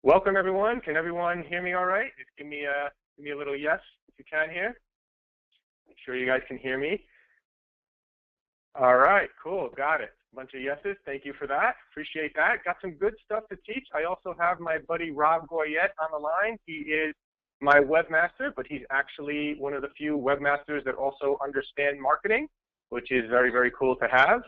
Welcome everyone. Can everyone hear me all right? Just give me a little yes if you can hear. Make sure you guys can hear me. All right, cool, got it. A bunch of yeses, thank you for that. Appreciate that. Got some good stuff to teach. I also have my buddy Rob Goyette on the line. He is my webmaster, but he's actually one of the few webmasters that also understand marketing, which is very, very cool to have.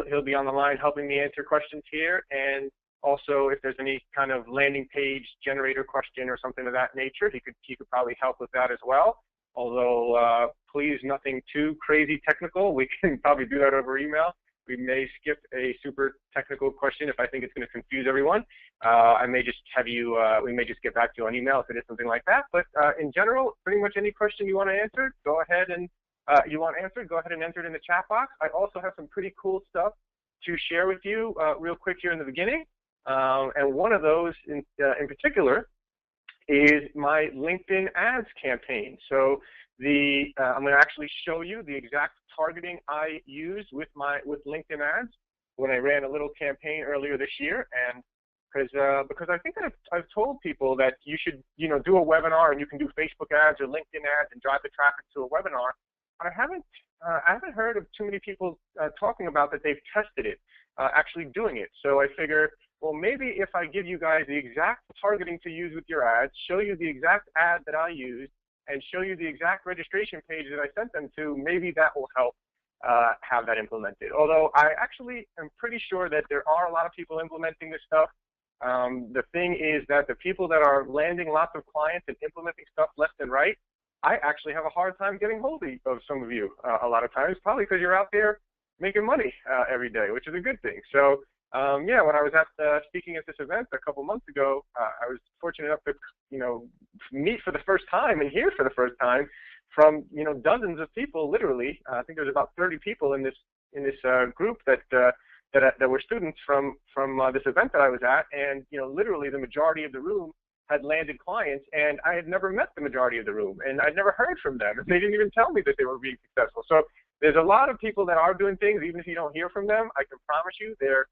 He'll be on the line helping me answer questions here, and also if there's any kind of landing page generator question or something of that nature, he could probably help with that as well. Although please, nothing too crazy technical. We can probably do that over email. We may skip a super technical question if I think it's going to confuse everyone. I may just have you. We may just get back to you on email if it is something like that. But in general, pretty much any question you want to answer, go ahead and go ahead and enter it in the chat box. I also have some pretty cool stuff to share with you real quick here in the beginning. And one of those in particular is my LinkedIn ads campaign. So I'm going to actually show you the exact targeting I used with LinkedIn ads when I ran a little campaign earlier this year. And because I think I've told people that you should do a webinar and you can do Facebook ads or LinkedIn ads and drive the traffic to a webinar. I haven't heard of too many people talking about that they've tested it, actually doing it. So I figure, well, maybe if I give you guys the exact targeting to use with your ads, show you the exact ad that I used, and show you the exact registration page that I sent them to, maybe that will help have that implemented. Although I actually am pretty sure that there are a lot of people implementing this stuff. The thing is that the people that are landing lots of clients and implementing stuff left and right, I actually have a hard time getting hold of some of you a lot of times, probably because you're out there making money every day, which is a good thing. So yeah, when I was speaking at this event a couple months ago, I was fortunate enough to meet for the first time and hear for the first time from dozens of people. Literally, I think there's about 30 people in this group that were students from this event that I was at, and literally the majority of the room had landed clients, and I had never met the majority of the room, and I'd never heard from them. They didn't even tell me that they were being successful. So there's a lot of people that are doing things, even if you don't hear from them. I can promise you, they're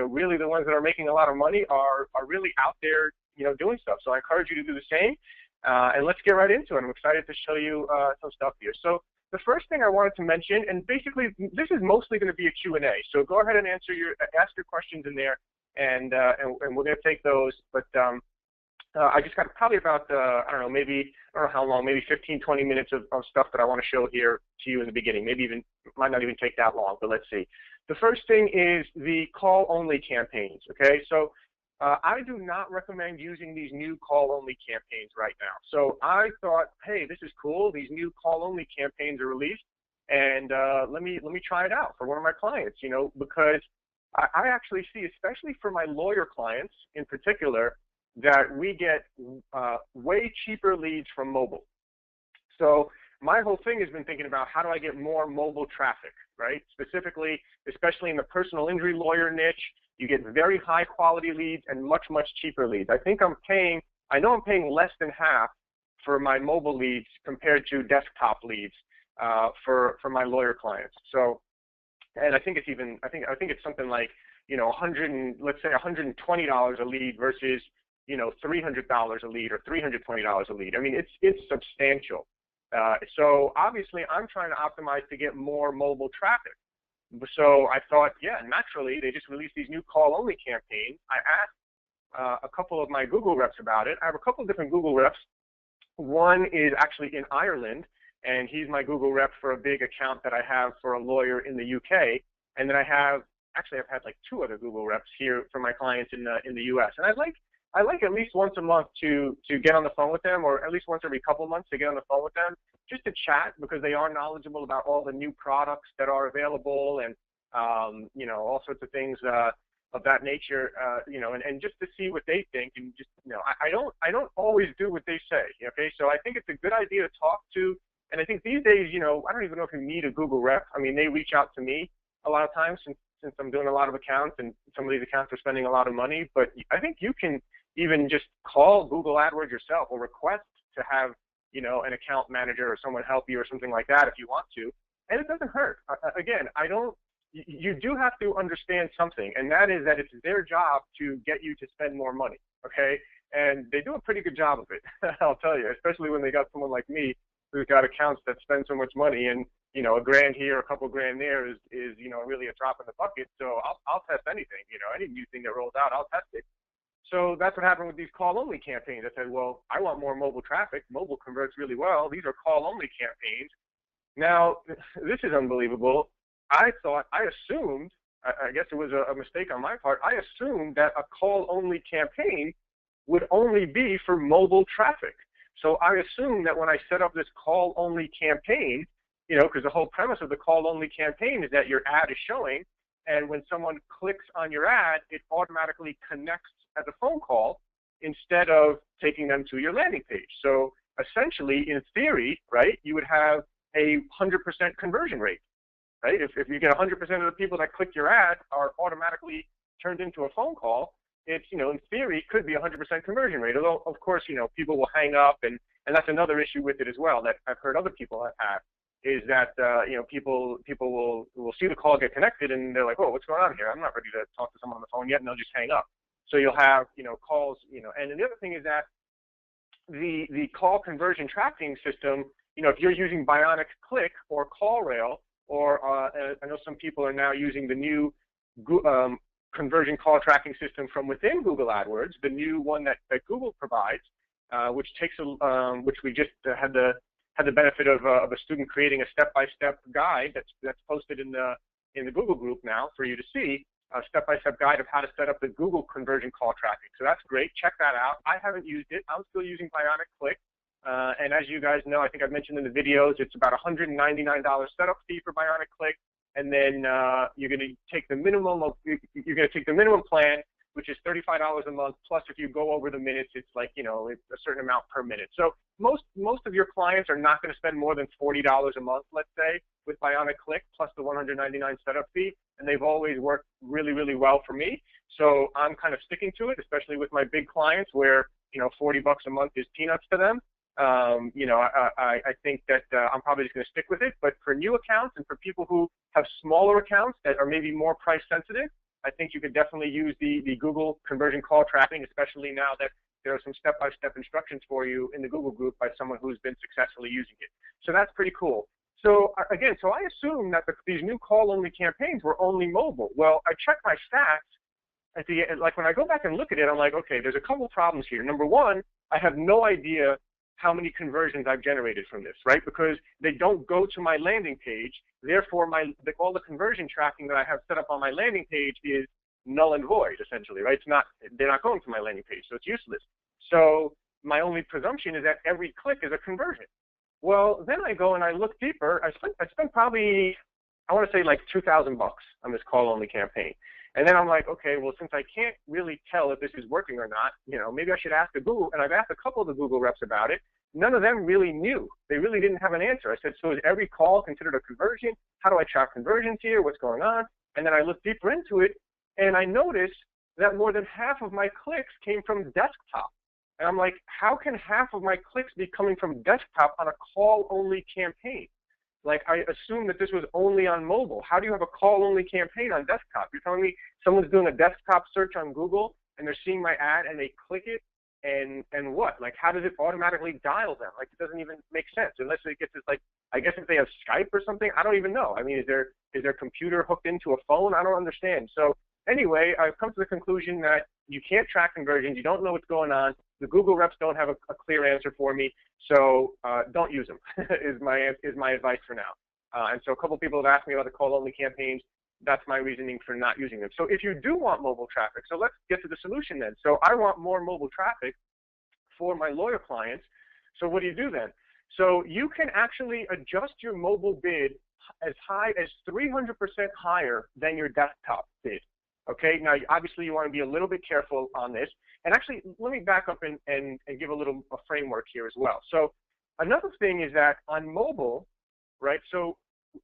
really the ones that are making a lot of money are really out there, doing stuff. So I encourage you to do the same, and let's get right into it. I'm excited to show you some stuff here. So the first thing I wanted to mention, and basically this is mostly going to be a Q&A. So go ahead and ask your questions in there, and we're going to take those. But I just got probably about, I don't know how long, maybe 15, 20 minutes of stuff that I want to show here to you in the beginning. Might not even take that long, but let's see. The first thing is the call-only campaigns, okay? So I do not recommend using these new call-only campaigns right now. So I thought, hey, this is cool. These new call-only campaigns are released, and let me try it out for one of my clients, because I actually see, especially for my lawyer clients in particular, that we get way cheaper leads from mobile. So my whole thing has been thinking about how do I get more mobile traffic, right? Specifically, especially in the personal injury lawyer niche, you get very high quality leads and much, much cheaper leads. I know I'm paying less than half for my mobile leads compared to desktop leads for my lawyer clients. So, and I think it's even, I think it's something like, let's say $120 a lead versus $300 a lead or $320 a lead. I mean, it's substantial. So obviously, I'm trying to optimize to get more mobile traffic. So I thought, yeah, naturally, they just released these new call-only campaigns. I asked a couple of my Google reps about it. I have a couple of different Google reps. One is actually in Ireland, and he's my Google rep for a big account that I have for a lawyer in the UK. And then I've had like 2 other Google reps here for my clients in the US. And I like at least once a month to get on the phone with them, or at least once every couple of months to get on the phone with them, just to chat, because they are knowledgeable about all the new products that are available, and all sorts of things of that nature, and just to see what they think, and just I don't always do what they say, okay? So I think it's a good idea to talk to, and I think these days, I don't even know if you need a Google rep. I mean, they reach out to me a lot of times since I'm doing a lot of accounts, and some of these accounts are spending a lot of money, but I think you can even just call Google AdWords yourself or request to have, an account manager or someone help you or something like that if you want to, and it doesn't hurt. Again, I don't you do have to understand something, and that is that it's their job to get you to spend more money, okay? And they do a pretty good job of it, I'll tell you, especially when they got someone like me who's got accounts that spend so much money, and, you know, a grand here, a couple grand there is you know, really a drop in the bucket. So I'll test anything, you know, any new thing that rolls out, I'll test it. So that's what happened with these call-only campaigns. I said, well, I want more mobile traffic. Mobile converts really well. These are call-only campaigns. Now, this is unbelievable. I assumed, I guess it was a mistake on my part, I assumed that a call-only campaign would only be for mobile traffic. So I assumed that when I set up this call-only campaign, you know, because the whole premise of the call-only campaign is that your ad is showing, and when someone clicks on your ad, it automatically connects as a phone call instead of taking them to your landing page. So essentially, in theory, right, you would have a 100% conversion rate, right? If you get 100% of the people that click your ad are automatically turned into a phone call, it's, you know, in theory, could be a 100% conversion rate. Although, of course, you know, people will hang up, and that's another issue with it as well that I've heard other people have had, is that, you know, people will see the call get connected, and they're like, oh, what's going on here? I'm not ready to talk to someone on the phone yet, and they'll just hang up. So you'll have, you know, calls, you know, and the other thing is that the call conversion tracking system, you know, if you're using Bionic Click or CallRail, or I know some people are now using the new conversion call tracking system from within Google AdWords, the new one that Google provides, which takes which we just had the benefit of a student creating a step-by-step guide that's posted in the Google group now for you to see, a step-by-step guide of how to set up the Google conversion call tracking. So that's great. Check that out. I haven't used it. I'm still using Bionic Click. And as you guys know, I think I've mentioned in the videos, it's about $199 setup fee for Bionic Click. And then you're going to take the minimum plan, which is $35 a month. Plus, if you go over the minutes, it's like, you know, it's a certain amount per minute. So most of your clients are not going to spend more than $40 a month, let's say, with Bionic Click plus the $199 setup fee. And they've always worked really, really well for me. So I'm kind of sticking to it, especially with my big clients where, you know, $40 a month is peanuts to them. You know, I think that I'm probably just going to stick with it. But for new accounts and for people who have smaller accounts that are maybe more price sensitive, I think you could definitely use the Google conversion call tracking, especially now that there are some step-by-step instructions for you in the Google group by someone who's been successfully using it. So that's pretty cool. So again, so I assume that these new call-only campaigns were only mobile. Well, I checked my stats at the end. Like when I go back and look at it, I'm like, okay, there's a couple problems here. Number one, I have no idea how many conversions I've generated from this, right? Because they don't go to my landing page. Therefore, all the conversion tracking that I have set up on my landing page is null and void, essentially, right? They're not going to my landing page, so it's useless. So my only presumption is that every click is a conversion. Well, then I go and I look deeper. I spent probably, I want to say like $2,000 on this call-only campaign. And then I'm like, okay, well, since I can't really tell if this is working or not, you know, maybe I should ask the Google. And I've asked a couple of the Google reps about it. None of them really knew. They really didn't have an answer. I said, so is every call considered a conversion? How do I track conversions here? What's going on? And then I looked deeper into it, and I noticed that more than half of my clicks came from desktop. And I'm like, how can half of my clicks be coming from desktop on a call-only campaign? Like, I assume that this was only on mobile. How do you have a call-only campaign on desktop? You're telling me someone's doing a desktop search on Google, and they're seeing my ad, and they click it, and what? Like, how does it automatically dial them? Like, it doesn't even make sense unless it gets this, like, I guess if they have Skype or something, I don't even know. I mean, is their computer hooked into a phone? I don't understand. So anyway, I've come to the conclusion that you can't track conversions. You don't know what's going on. The Google reps don't have a clear answer for me. So don't use them is my advice for now. And so a couple people have asked me about the call-only campaigns. That's my reasoning for not using them. So if you do want mobile traffic, so let's get to the solution then. So I want more mobile traffic for my lawyer clients. So what do you do then? So you can actually adjust your mobile bid as high as 300% higher than your desktop bid. Okay, now obviously you want to be a little bit careful on this. And actually, let me back up and give a framework here as well. So another thing is that on mobile, right, so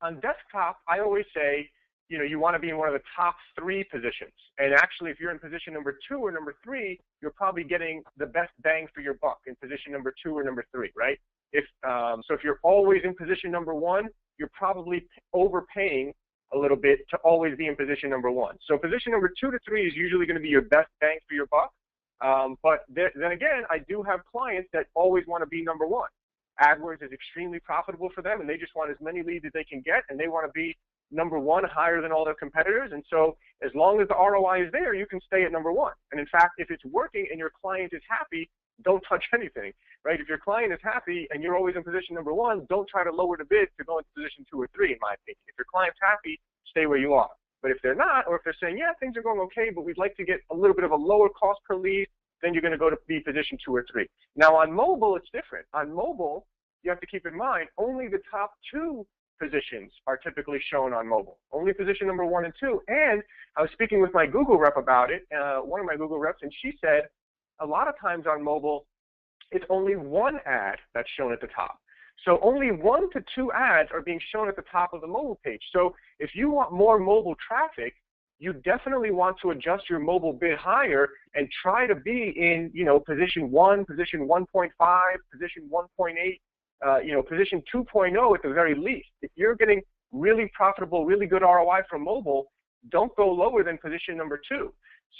on desktop, I always say, you know, you want to be in one of the top 3 positions. And actually, if you're in position number 2 or number 3, you're probably getting the best bang for your buck in position number 2 or number 3, right? So if you're always in position number 1, you're probably overpaying a little bit to always be in position number 1. So position number 2 to 3 is usually going to be your best bang for your buck. But then again, I do have clients that always want to be number 1. AdWords is extremely profitable for them, and they just want as many leads as they can get, and they want to be number 1, higher than all their competitors. And so as long as the ROI is there, you can stay at number 1. And in fact, if it's working and your client is happy, don't touch anything, right? If your client is happy and you're always in position number 1, don't try to lower the bid to go into position 2 or 3, in my opinion. If your client's happy, stay where you are. But if they're not, or if they're saying, yeah, things are going okay, but we'd like to get a little bit of a lower cost per lead, then you're going to go to be position 2 or 3. Now on mobile, it's different. On mobile, you have to keep in mind, only the top 2 positions are typically shown on mobile. Only position number 1 and 2. And I was speaking with my Google rep about it, one of my Google reps, and she said a lot of times on mobile, it's only 1 ad that's shown at the top. So only 1 to 2 ads are being shown at the top of the mobile page. So if you want more mobile traffic, you definitely want to adjust your mobile bid higher and try to be in, position 1, position 1.5, position 1.8, position 2.0 at the very least. If you're getting really profitable, really good ROI from mobile, don't go lower than position number 2.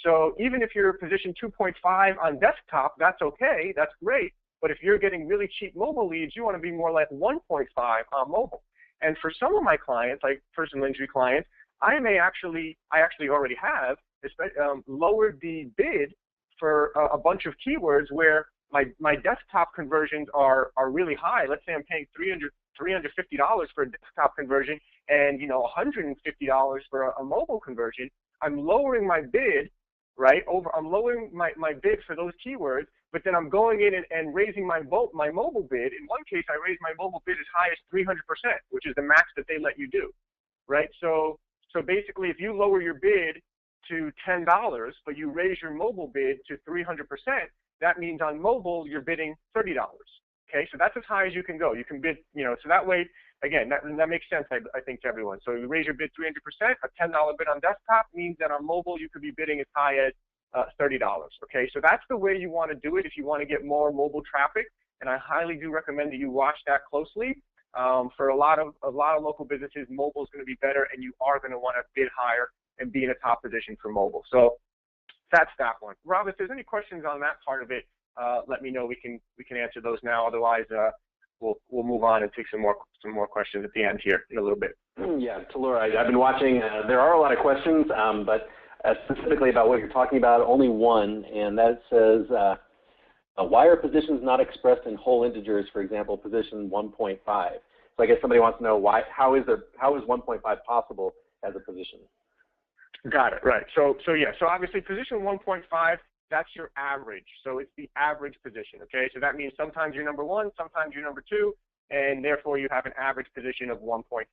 So even if you're position 2.5 on desktop, that's okay, that's great. But if you're getting really cheap mobile leads, you want to be more like 1.5 on mobile. And for some of my clients, like personal injury clients, I actually already have lowered the bid for a bunch of keywords where my desktop conversions are really high. Let's say I'm paying $350 for a desktop conversion and $150 for a mobile conversion. I'm lowering my bid, right? I'm lowering my bid for those keywords, but then I'm going in and raising my mobile bid. In one case, I raised my mobile bid as high as 300%, which is the max that they let you do, right? So basically, if you lower your bid to $10, but you raise your mobile bid to 300%, that means on mobile, you're bidding $30. Okay, so that's as high as you can go. You can bid, so that way, again, that makes sense, I think, to everyone. So you raise your bid 300%, a $10 bid on desktop means that on mobile, you could be bidding as high as $30. Okay, so that's the way you want to do it if you want to get more mobile traffic, and I highly do recommend that you watch that closely. For a lot of local businesses, mobile is going to be better, and you are going to want to bid higher and be in a top position for mobile. So that's that one. Rob, if there's any questions on that part of it, let me know. We can answer those now. Otherwise, we'll move on and take some more questions at the end here in a little bit. Yeah, Tal0R, I've been watching. There are a lot of questions, but specifically about what you're talking about, only one, and that says, why are positions not expressed in whole integers? For example, position 1.5. So I guess somebody wants to know how is 1.5 possible as a position? Got it. Right. So yeah. So obviously, position 1.5. That's your average. So it's the average position. Okay. So that means sometimes you're number 1, sometimes you're number 2, and therefore you have an average position of 1.5.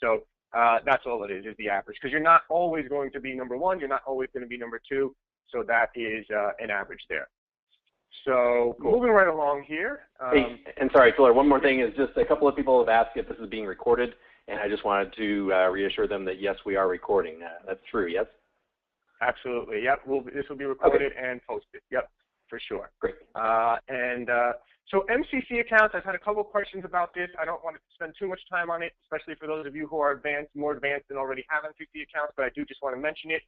So that's all it is the average, because you're not always going to be number 1. You're not always going to be number 2. So that is an average there. So moving right along here. Hey, and sorry, Tal0R, one more thing is just a couple of people have asked if this is being recorded, and I just wanted to reassure them that yes, we are recording. That's true, yes? Absolutely, yep. This will be recorded and posted, yep, for sure. Great. So MCC accounts, I've had a couple of questions about this. I don't want to spend too much time on it, especially for those of you who are more advanced and already have MCC accounts, but I do just want to mention it.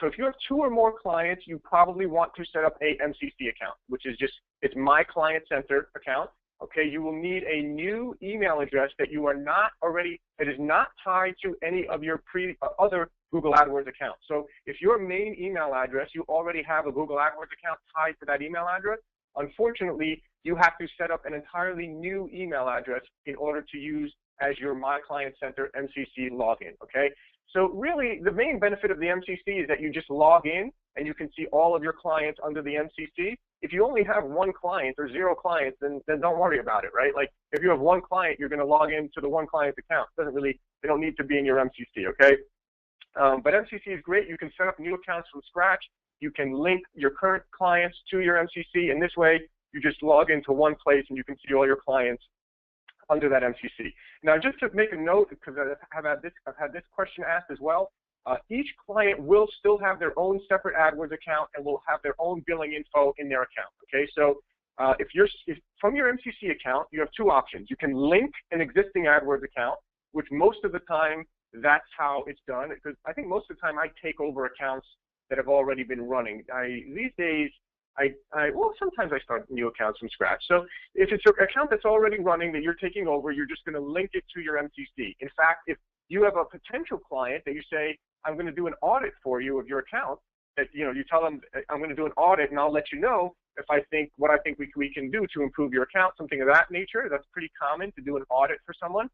So if you have 2 or more clients, you probably want to set up a MCC account, which is it's my client center account. Okay, you will need a new email address that is not tied to any of your other Google AdWords accounts. So if your main email address, you already have a Google AdWords account tied to that email address, unfortunately, you have to set up an entirely new email address in order to use as your My Client Center MCC login, okay? So really, the main benefit of the MCC is that you just log in and you can see all of your clients under the MCC. If you only have 1 client or 0 clients, then don't worry about it, right? Like if you have 1 client, you're going to log into the 1 client's account. They don't need to be in your MCC, okay? But MCC is great. You can set up new accounts from scratch. You can link your current clients to your MCC, and this way you just log into one place and you can see all your clients under that MCC. Now, just to make a note, because I've had this question asked as well, each client will still have their own separate AdWords account and will have their own billing info in their account. Okay, so if from your MCC account, you have 2 options. You can link an existing AdWords account, which most of the time that's how it's done. Because I think most of the time I take over accounts that have already been running. These days, well, sometimes I start new accounts from scratch. So if it's an account that's already running that you're taking over, you're just going to link it to your MCC. In fact, if you have a potential client that you say, I'm going to do an audit for you of your account, that you tell them, I'm going to do an audit and I'll let you know if what I think we can do to improve your account, something of that nature. That's pretty common to do an audit for someone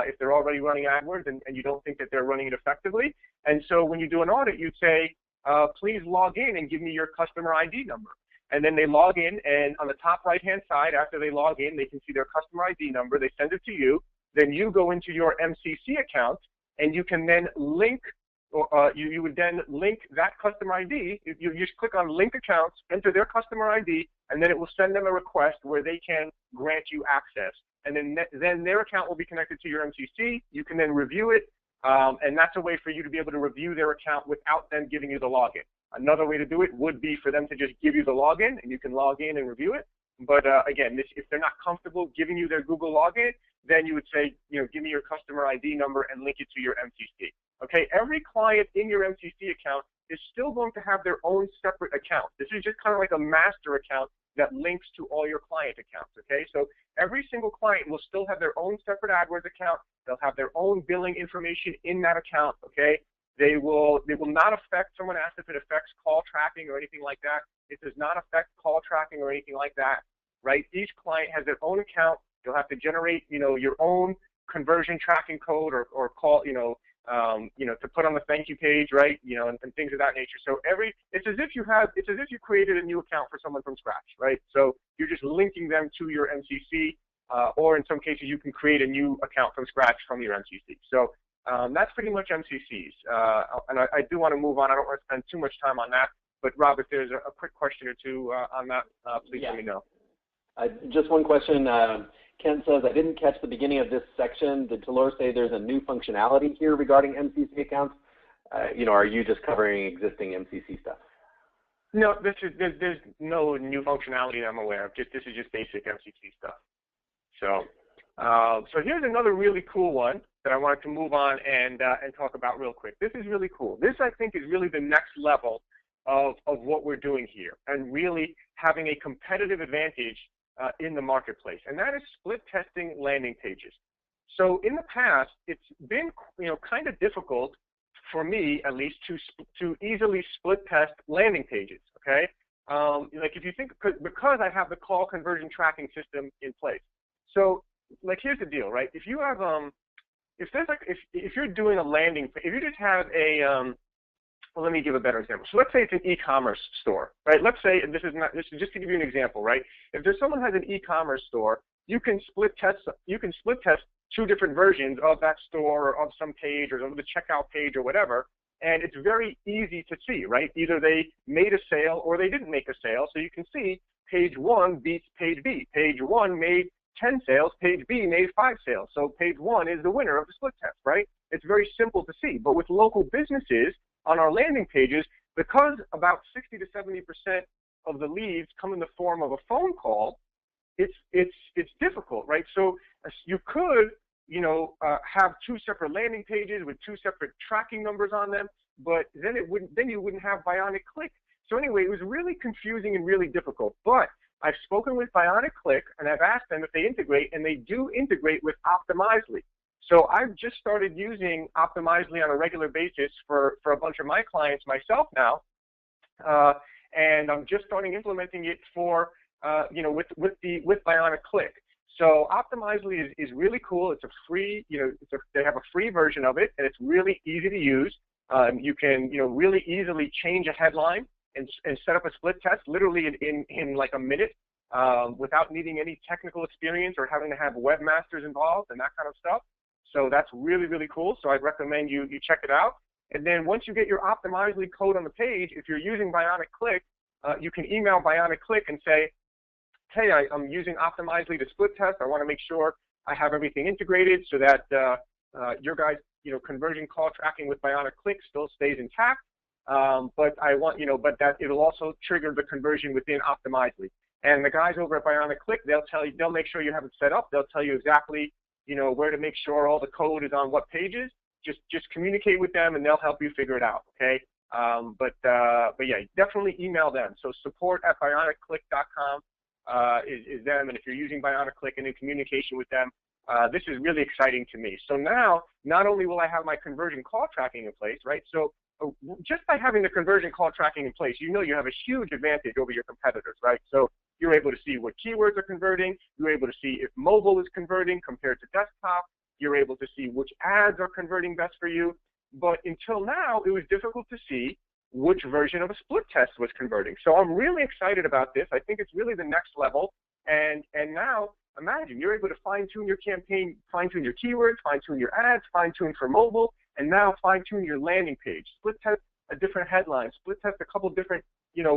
if they're already running AdWords and you don't think that they're running it effectively. And so when you do an audit, you'd say, please log in and give me your customer ID number. And then they log in, and on the top right-hand side, after they log in, they can see their customer ID number. They send it to you. Then you go into your MCC account, and you can then link, you would then link that customer ID. You just click on Link Accounts, enter their customer ID, and then it will send them a request where they can grant you access. And then their account will be connected to your MCC. You can then review it, and that's a way for you to be able to review their account without them giving you the login. Another way to do it would be for them to just give you the login, and you can log in and review it. But again, if they're not comfortable giving you their Google login, then you would say, give me your customer ID number and link it to your MCC. Okay, every client in your MCC account is still going to have their own separate account. This is just kind of like a master account that links to all your client accounts. Okay, so every single client will still have their own separate AdWords account. They'll have their own billing information in that account. Okay. They will not affect, someone asked if it affects call tracking or anything like that. It does not affect call tracking or anything like that, right? Each client has their own account. You'll have to generate, your own conversion tracking code or call, to put on the thank you page, right? And things of that nature. So it's as if you created a new account for someone from scratch, right? So you're just linking them to your MCC, or in some cases you can create a new account from scratch from your MCC. So that's pretty much MCCs. And I do want to move on. I don't want to spend too much time on that. But Rob, if there's a quick question or two on that, please let me know. Just one question. Ken says, I didn't catch the beginning of this section. Did Tal0R say there's a new functionality here regarding MCC accounts? Are you just covering existing MCC stuff? No, there's no new functionality that I'm aware of. This is just basic MCC stuff. So here's another really cool one that I wanted to move on and talk about real quick. This is really cool. This, I think, is really the next level of what we're doing here and really having a competitive advantage in the marketplace, and that is split testing landing pages. So in the past, it's been kind of difficult for me, at least, to easily split test landing pages. Okay, like if you think because I have the call conversion tracking system in place. So like here's the deal, right? If you have if you're doing a landing, if you just have a well, let me give a better example. So let's say it's an e-commerce store, right? Let's say, and this is just to give you an example, right? If there's someone who has an e-commerce store, you can split test two different versions of that store or of some page or of the checkout page or whatever, and it's very easy to see, right? Either they made a sale or they didn't make a sale, so you can see page 1 beats page B. Page 1 made 10 sales, page B made 5 sales, so page 1 is the winner of the split test, right? It's very simple to see, but with local businesses, on our landing pages, because about 60 to 70% of the leads come in the form of a phone call, it's difficult, right? So you could, have two separate landing pages with two separate tracking numbers on them, but then you wouldn't have Bionic Click. So anyway, it was really confusing and really difficult. But I've spoken with Bionic Click and I've asked them if they integrate, and they do integrate with Optimizely. So I've just started using Optimizely on a regular basis for a bunch of my clients myself now, and I'm just starting implementing it for with Bionic Click. So Optimizely is really cool. It's a free, they have a free version of it, and it's really easy to use. You can really easily change a headline and set up a split test literally in like a minute without needing any technical experience or having to have webmasters involved and that kind of stuff. So that's really, really cool. So I'd recommend you check it out. And then once you get your Optimizely code on the page, if you're using Bionic Click, you can email Bionic Click and say, hey, I'm using Optimizely to split test. I want to make sure I have everything integrated so that your guys' conversion call tracking with Bionic Click still stays intact. But I want, but that it'll also trigger the conversion within Optimizely. And the guys over at Bionic Click, they'll make sure you have it set up. They'll tell you exactly where to make sure all the code is on what pages. just communicate with them, and they'll help you figure it out. Okay. But yeah, definitely email them. So support@bionicclick.com is them, and if you're using BionicClick and in communication with them, this is really exciting to me. So now, not only will I have my conversion call tracking in place, right? So just by having the conversion call tracking in place, you know you have a huge advantage over your competitors, right? So you're able to see what keywords are converting. You're able to see if mobile is converting compared to desktop. You're able to see which ads are converting best for you. But until now, it was difficult to see which version of a split test was converting. So I'm really excited about this. I think it's really the next level. And now, imagine, you're able to fine-tune your campaign, fine-tune your keywords, fine-tune your ads, fine-tune for mobile, and now fine-tune your landing page. Split test a different headline, split test a couple different,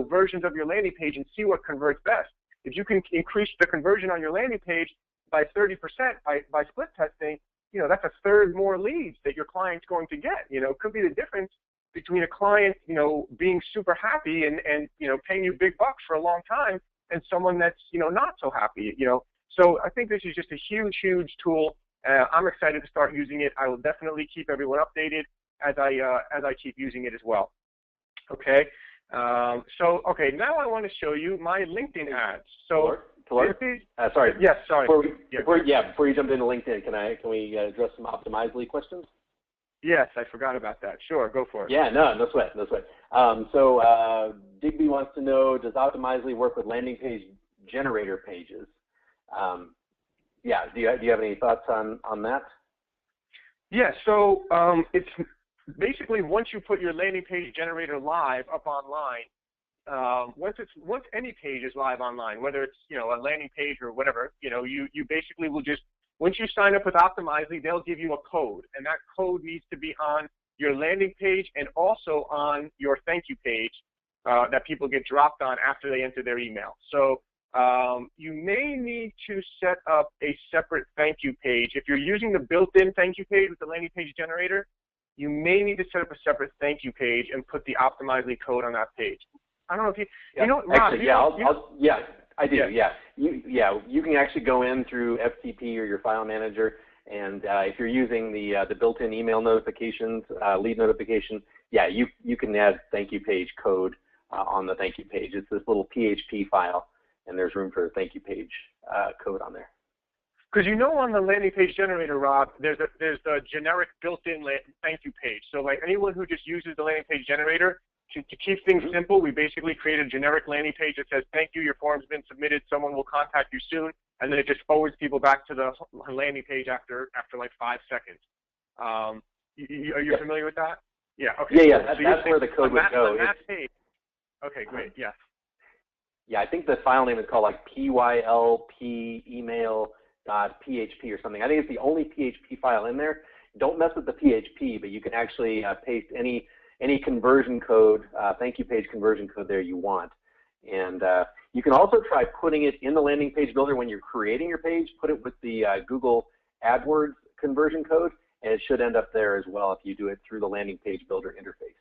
versions of your landing page and see what converts best. If you can increase the conversion on your landing page by 30% by split testing, that's a third more leads that your client's going to get. It could be the difference between a client, being super happy and paying you big bucks for a long time and someone that's, not so happy, So I think this is just a huge, huge tool. I'm excited to start using it. I will definitely keep everyone updated as I keep using it as well. Okay. Okay, now I want to show you my LinkedIn ads. So, sorry. Yes, sorry. Before you jump into LinkedIn, can we address some Optimizely questions? Yes, I forgot about that. Sure, go for it. Yeah, no sweat. Digby wants to know, does Optimizely work with landing page generator pages? Do you have any thoughts on that? Yeah, so it's basically once you put your landing page generator live up online, once any page is live online, whether it's a landing page or whatever, you basically will just, once you sign up with Optimizely, they'll give you a code, and that code needs to be on your landing page and also on your thank you page that people get dropped on after they enter their email. So you may need to set up a separate thank you page. If you're using the built-in thank you page with the landing page generator, you may need to set up a separate thank you page and put the Optimizely code on that page. I don't know if Rob, I do. You can actually go in through FTP or your file manager, and if you're using the built-in email notifications, lead notification, you can add thank you page code on the thank you page. It's this little PHP file, and there's room for a thank you page code on there. Because on the landing page generator, Rob, there's the generic built-in thank you page. So like anyone who just uses the landing page generator, to keep things simple, we basically create a generic landing page that says, thank you, your form's been submitted, someone will contact you soon, and then it just forwards people back to the landing page after like 5 seconds. Are you familiar with that? Yeah, okay. Yeah, that's where the code would go. On that page. Okay, great, yes. Yeah, I think the file name is called like PYLP email.php or something. I think it's the only PHP file in there. Don't mess with the PHP, but you can actually paste any conversion code, thank you page conversion code there you want. And you can also try putting it in the landing page builder when you're creating your page. Put it with the Google AdWords conversion code, and it should end up there as well if you do it through the landing page builder interface.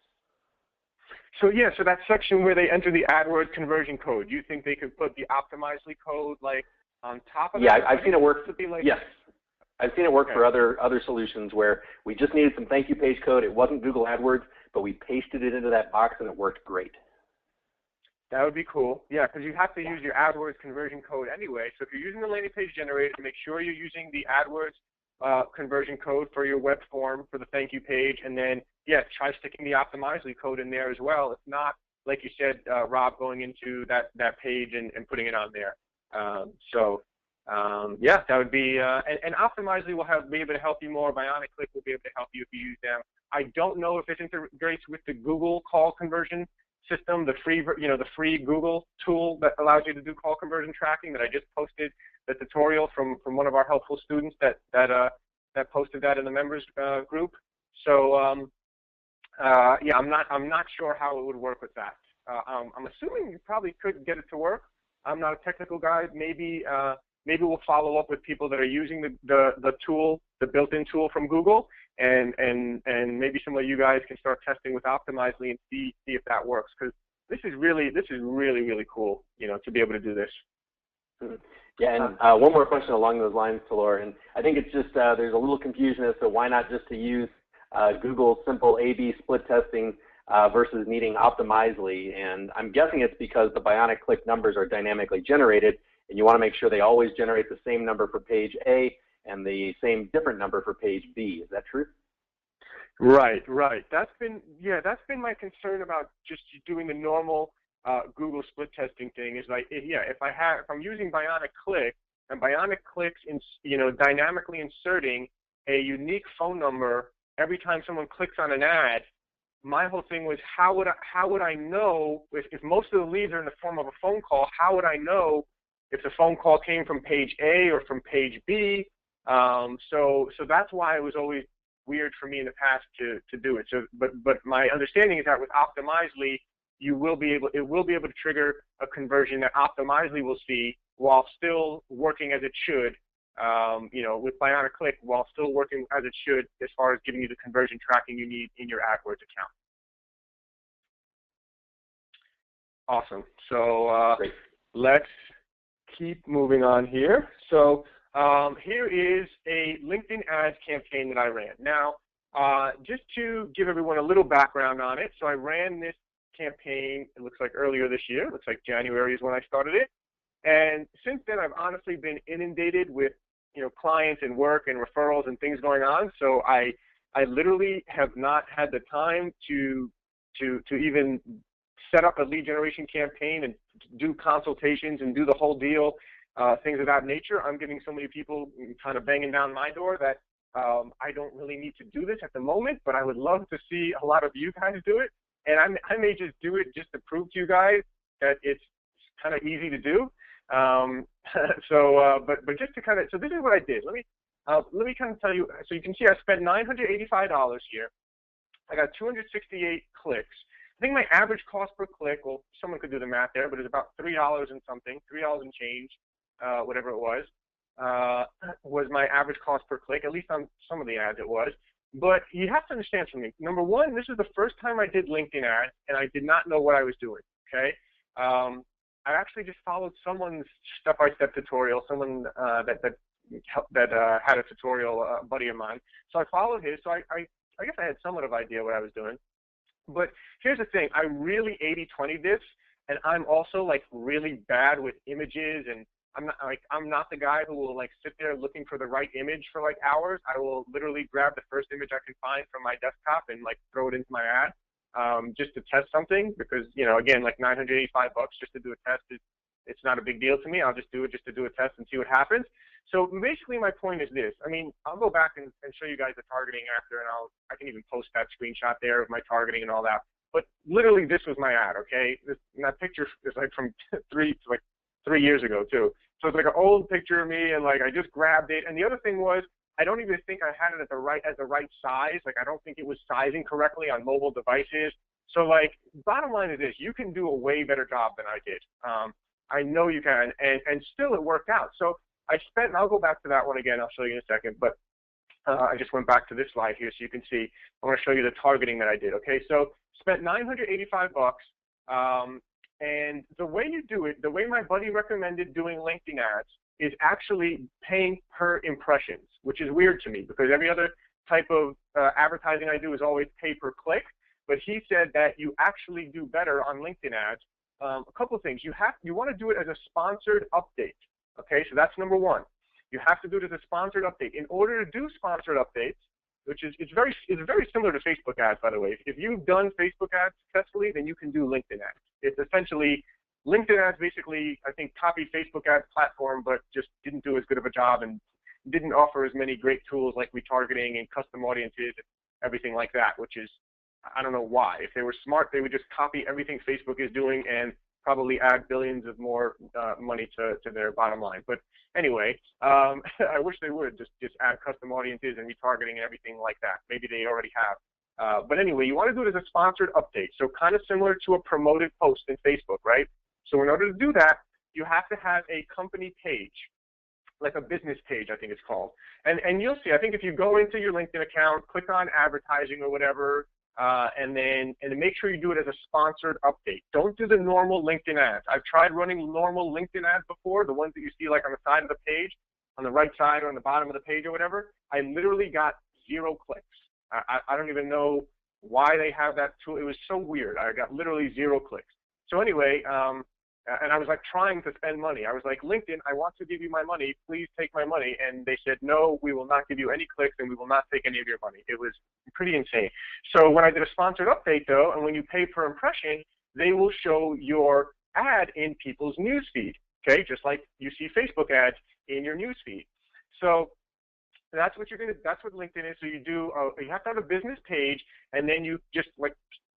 So so that section where they enter the AdWords conversion code, do you think they could put the Optimizely code like on top of that? Yeah, I've seen it work. Yes. I've seen it work for other solutions where we just needed some thank you page code. It wasn't Google AdWords, but we pasted it into that box and it worked great. That would be cool. Yeah, because you have to use your AdWords conversion code anyway. So if you're using the landing page generator, make sure you're using the AdWords conversion code for your web form for the thank you page, and then try sticking the Optimizely code in there as well. If not, like you said, Rob, going into that page and putting it on there. That would be, and Optimizely will be able to help you more. BionicClick will be able to help you if you use them. I don't know if it integrates with the Google call conversion system, the free Google tool that allows you to do call conversion tracking that I just posted the tutorial from one of our helpful students that posted that in the members group. So I'm not sure how it would work with that. I'm assuming you probably could get it to work. I'm not a technical guy. Maybe we'll follow up with people that are using the tool, the built-in tool from Google, and maybe some of you guys can start testing with Optimizely and see if that works, because this is really cool, to be able to do this. Yeah, and one more question along those lines, Tal0R, and I think it's just there's a little confusion as to why not just to use Google simple A/B split testing versus needing Optimizely, and I'm guessing it's because the bionic click numbers are dynamically generated, and you want to make sure they always generate the same number for page A and the same different number for page B. Is that true? Right. That's been my concern about just doing the normal Google split testing thing. Is like, if I'm using bionic click, and bionic clicks dynamically inserting a unique phone number every time someone clicks on an ad. My whole thing was, how would I know if most of the leads are in the form of a phone call? How would I know if the phone call came from page A or from page B? So that's why it was always weird for me in the past to do it. So, but my understanding is that with Optimizely, it will be able to trigger a conversion that Optimizely will see while still working as it should. With bionic click, while still working as it should as far as giving you the conversion tracking you need in your AdWords account. Awesome. So let's keep moving on here. So here is a LinkedIn ads campaign that I ran. Now, just to give everyone a little background on it, so I ran this campaign, it looks like earlier this year. It looks like January is when I started it. And since then, I've honestly been inundated with clients and work and referrals and things going on. So I literally have not had the time to even set up a lead generation campaign and do consultations and do the whole deal, things of that nature. I'm getting so many people kind of banging down my door that I don't really need to do this at the moment, but I would love to see a lot of you guys do it. And I may just do it just to prove to you guys that it's kind of easy to do. But just to kind of, so this is what I did. Let me kind of tell you. So you can see I spent $985 here. I got 268 clicks. I think my average cost per click, well, someone could do the math there, but it's about $3 and something, $3 and change, whatever it was my average cost per click. At least on some of the ads it was. But you have to understand something. Number one, this is the first time I did LinkedIn ads, and I did not know what I was doing. Okay. I actually just followed someone's step-by-step tutorial, someone that had a tutorial, a buddy of mine. So I followed his. So I guess I had somewhat of idea what I was doing. But here's the thing: I really 80-20 this, and I'm also like really bad with images, and I'm not the guy who will like sit there looking for the right image for like hours. I will literally grab the first image I can find from my desktop and like throw it into my ad. Just to test something, because again, like $985 just to do a test it's not a big deal to me. I'll just do it just to do a test and see what happens. So basically, my point is this. I mean, I'll go back and show you guys the targeting after, and I can even post that screenshot there of my targeting and all that. But literally, this was my ad. Okay, that picture is like from 3 years ago too. So it's like an old picture of me, and like I just grabbed it. And the other thing was, I don't even think I had it at the right size. Like I don't think it was sizing correctly on mobile devices. So like, bottom line is this: you can do a way better job than I did. I know you can, and still it worked out. So I spent, and I'll go back to that one again. I'll show you in a second. But I just went back to this slide here so you can see. I want to show you the targeting that I did. Okay, so spent $985. And the way you do it, the way my buddy recommended doing LinkedIn ads is actually paying per impressions, which is weird to me because every other type of advertising I do is always pay per click. But he said that you actually do better on LinkedIn ads. A couple of things. You want to do it as a sponsored update. Okay, so that's number one. You have to do it as a sponsored update. In order to do sponsored updates, which is it's very similar to Facebook ads, by the way. If you've done Facebook ads successfully, then you can do LinkedIn ads. It's essentially LinkedIn ads basically, I think, copied Facebook ads platform, but just didn't do as good of a job and didn't offer as many great tools like retargeting and custom audiences and everything like that, which is, I don't know why. If they were smart, they would just copy everything Facebook is doing and probably add billions of more money to their bottom line. But anyway, I wish they would just add custom audiences and retargeting and everything like that. Maybe they already have. But anyway, you want to do it as a sponsored update. So kind of similar to a promoted post in Facebook, right? So in order to do that, you have to have a company page, like a business page, I think it's called. And you'll see, I think if you go into your LinkedIn account, click on advertising or whatever, and then make sure you do it as a sponsored update. Don't do the normal LinkedIn ads. I've tried running normal LinkedIn ads before, the ones that you see like on the side of the page, on the right side or on the bottom of the page or whatever. I literally got 0 clicks. I don't even know why they have that tool. It was so weird. I got literally 0 clicks. So anyway, and I was like trying to spend money. I was like, LinkedIn, I want to give you my money. Please take my money. And they said, no, we will not give you any clicks and we will not take any of your money. It was pretty insane. So when I did a sponsored update though, and when you pay per impression, they will show your ad in people's newsfeed. Okay, just like you see Facebook ads in your newsfeed. So that's what that's what LinkedIn is. So you do, you have to have a business page, and then you just like,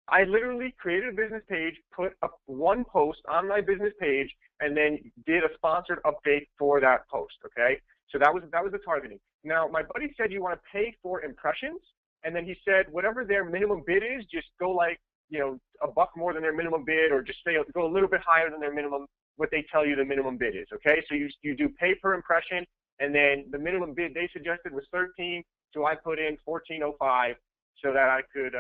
I literally created a business page, put up 1 post on my business page, and then did a sponsored update for that post, okay? So that was the targeting. Now, my buddy said you want to pay for impressions, and then he said whatever their minimum bid is, just go like, you know, $1 more than their minimum bid, or just say go a little bit higher than their minimum, what they tell you the minimum bid is, okay? So you do pay per impression, and then the minimum bid they suggested was 13, so I put in 14.05 so that I could,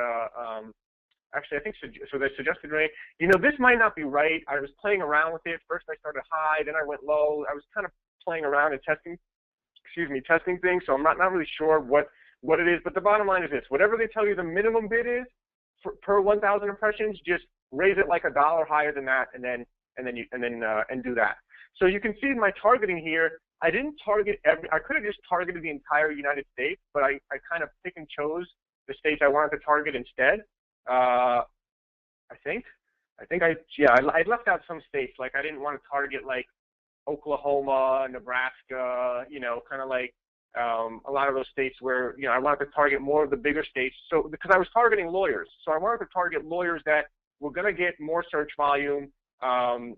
actually, I think, so the suggested rate, you know, this might not be right. I was playing around with it. First I started high, then I went low. I was kind of playing around and testing things, so I'm not really sure what it is, but the bottom line is this. Whatever they tell you the minimum bid is per 1,000 impressions, just raise it like $1 higher than that, and do that. So you can see my targeting here. I didn't target I could have just targeted the entire United States, but I kind of pick and chose the states I wanted to target instead. I left out some states. Like I didn't want to target like Oklahoma, Nebraska, you know, kind of like a lot of those states where, you know, I wanted to target more of the bigger states. So because I was targeting lawyers, so I wanted to target lawyers that were going to get more search volume,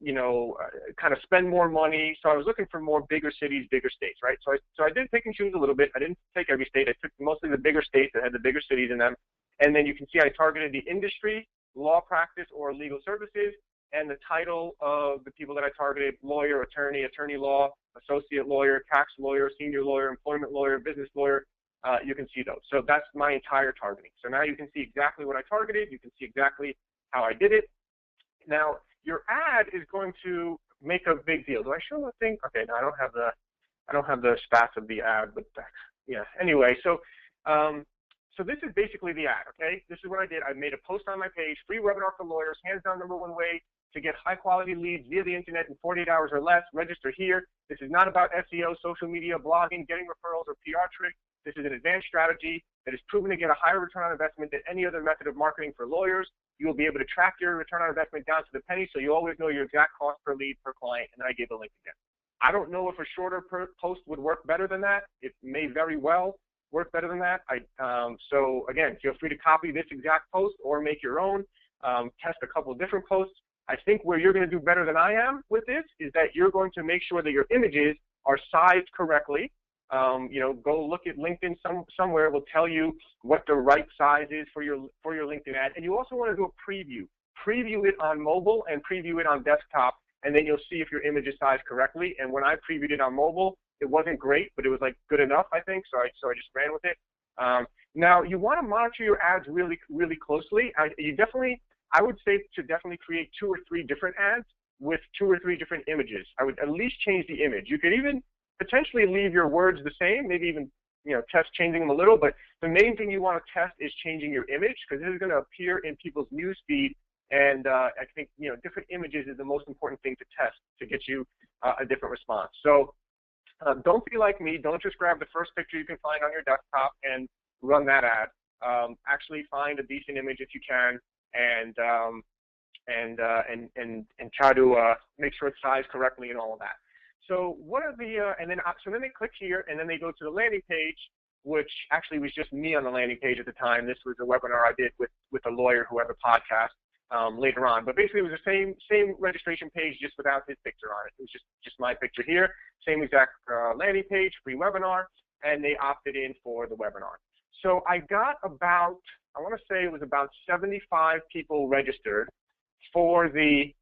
you know, kind of spend more money. So I was looking for more bigger cities, bigger states, right? So I did pick and choose a little bit. I didn't take every state. I took mostly the bigger states that had the bigger cities in them. And then you can see I targeted the industry, law practice, or legal services, and the title of the people that I targeted: lawyer, attorney, attorney law, associate lawyer, tax lawyer, senior lawyer, employment lawyer, business lawyer. You can see those. So that's my entire targeting. So now you can see exactly what I targeted. You can see exactly how I did it. Now, your ad is going to make a big deal. Do I show the thing? Okay, no, I don't have the stats of the ad, but yeah. Anyway, so this is basically the ad, okay? This is what I did. I made a post on my page, free webinar for lawyers, hands down #1 way to get high quality leads via the internet in 48 hours or less. Register here. This is not about SEO, social media, blogging, getting referrals, or PR tricks. This is an advanced strategy that is proven to get a higher return on investment than any other method of marketing for lawyers. You will be able to track your return on investment down to the penny, so you always know your exact cost per lead per client. And then I gave the link again. I don't know if a shorter post would work better than that. It may very well work better than that. So again, feel free to copy this exact post or make your own. Test a couple of different posts. I think where you're going to do better than I am with this is that you're going to make sure that your images are sized correctly. You know, go look at LinkedIn somewhere will tell you what the right size is for your LinkedIn ad. And you also want to do a preview. Preview it on mobile and preview it on desktop, and then you'll see if your image is sized correctly. And when I previewed it on mobile, it wasn't great, but it was like good enough, I think. So I just ran with it. Now you want to monitor your ads really, really closely. I would say to definitely create 2 or 3 different ads with 2 or 3 different images. I would at least change the image. You could even potentially leave your words the same, maybe even, you know, test changing them a little, but the main thing you want to test is changing your image, because this is going to appear in people's news feed, and I think, you know, different images is the most important thing to test to get you a different response. So don't be like me. Don't just grab the first picture you can find on your desktop and run that ad. Actually find a decent image if you can, and try to make sure it's sized correctly and all of that. So what are the so then they click here, and then they go to the landing page, which actually was just me on the landing page at the time. This was a webinar I did with a lawyer who has a podcast later on. But basically, it was the same registration page, just without his picture on it. It was just my picture here, same exact landing page, free webinar, and they opted in for the webinar. So I got about, I want to say it was about 75 people registered for the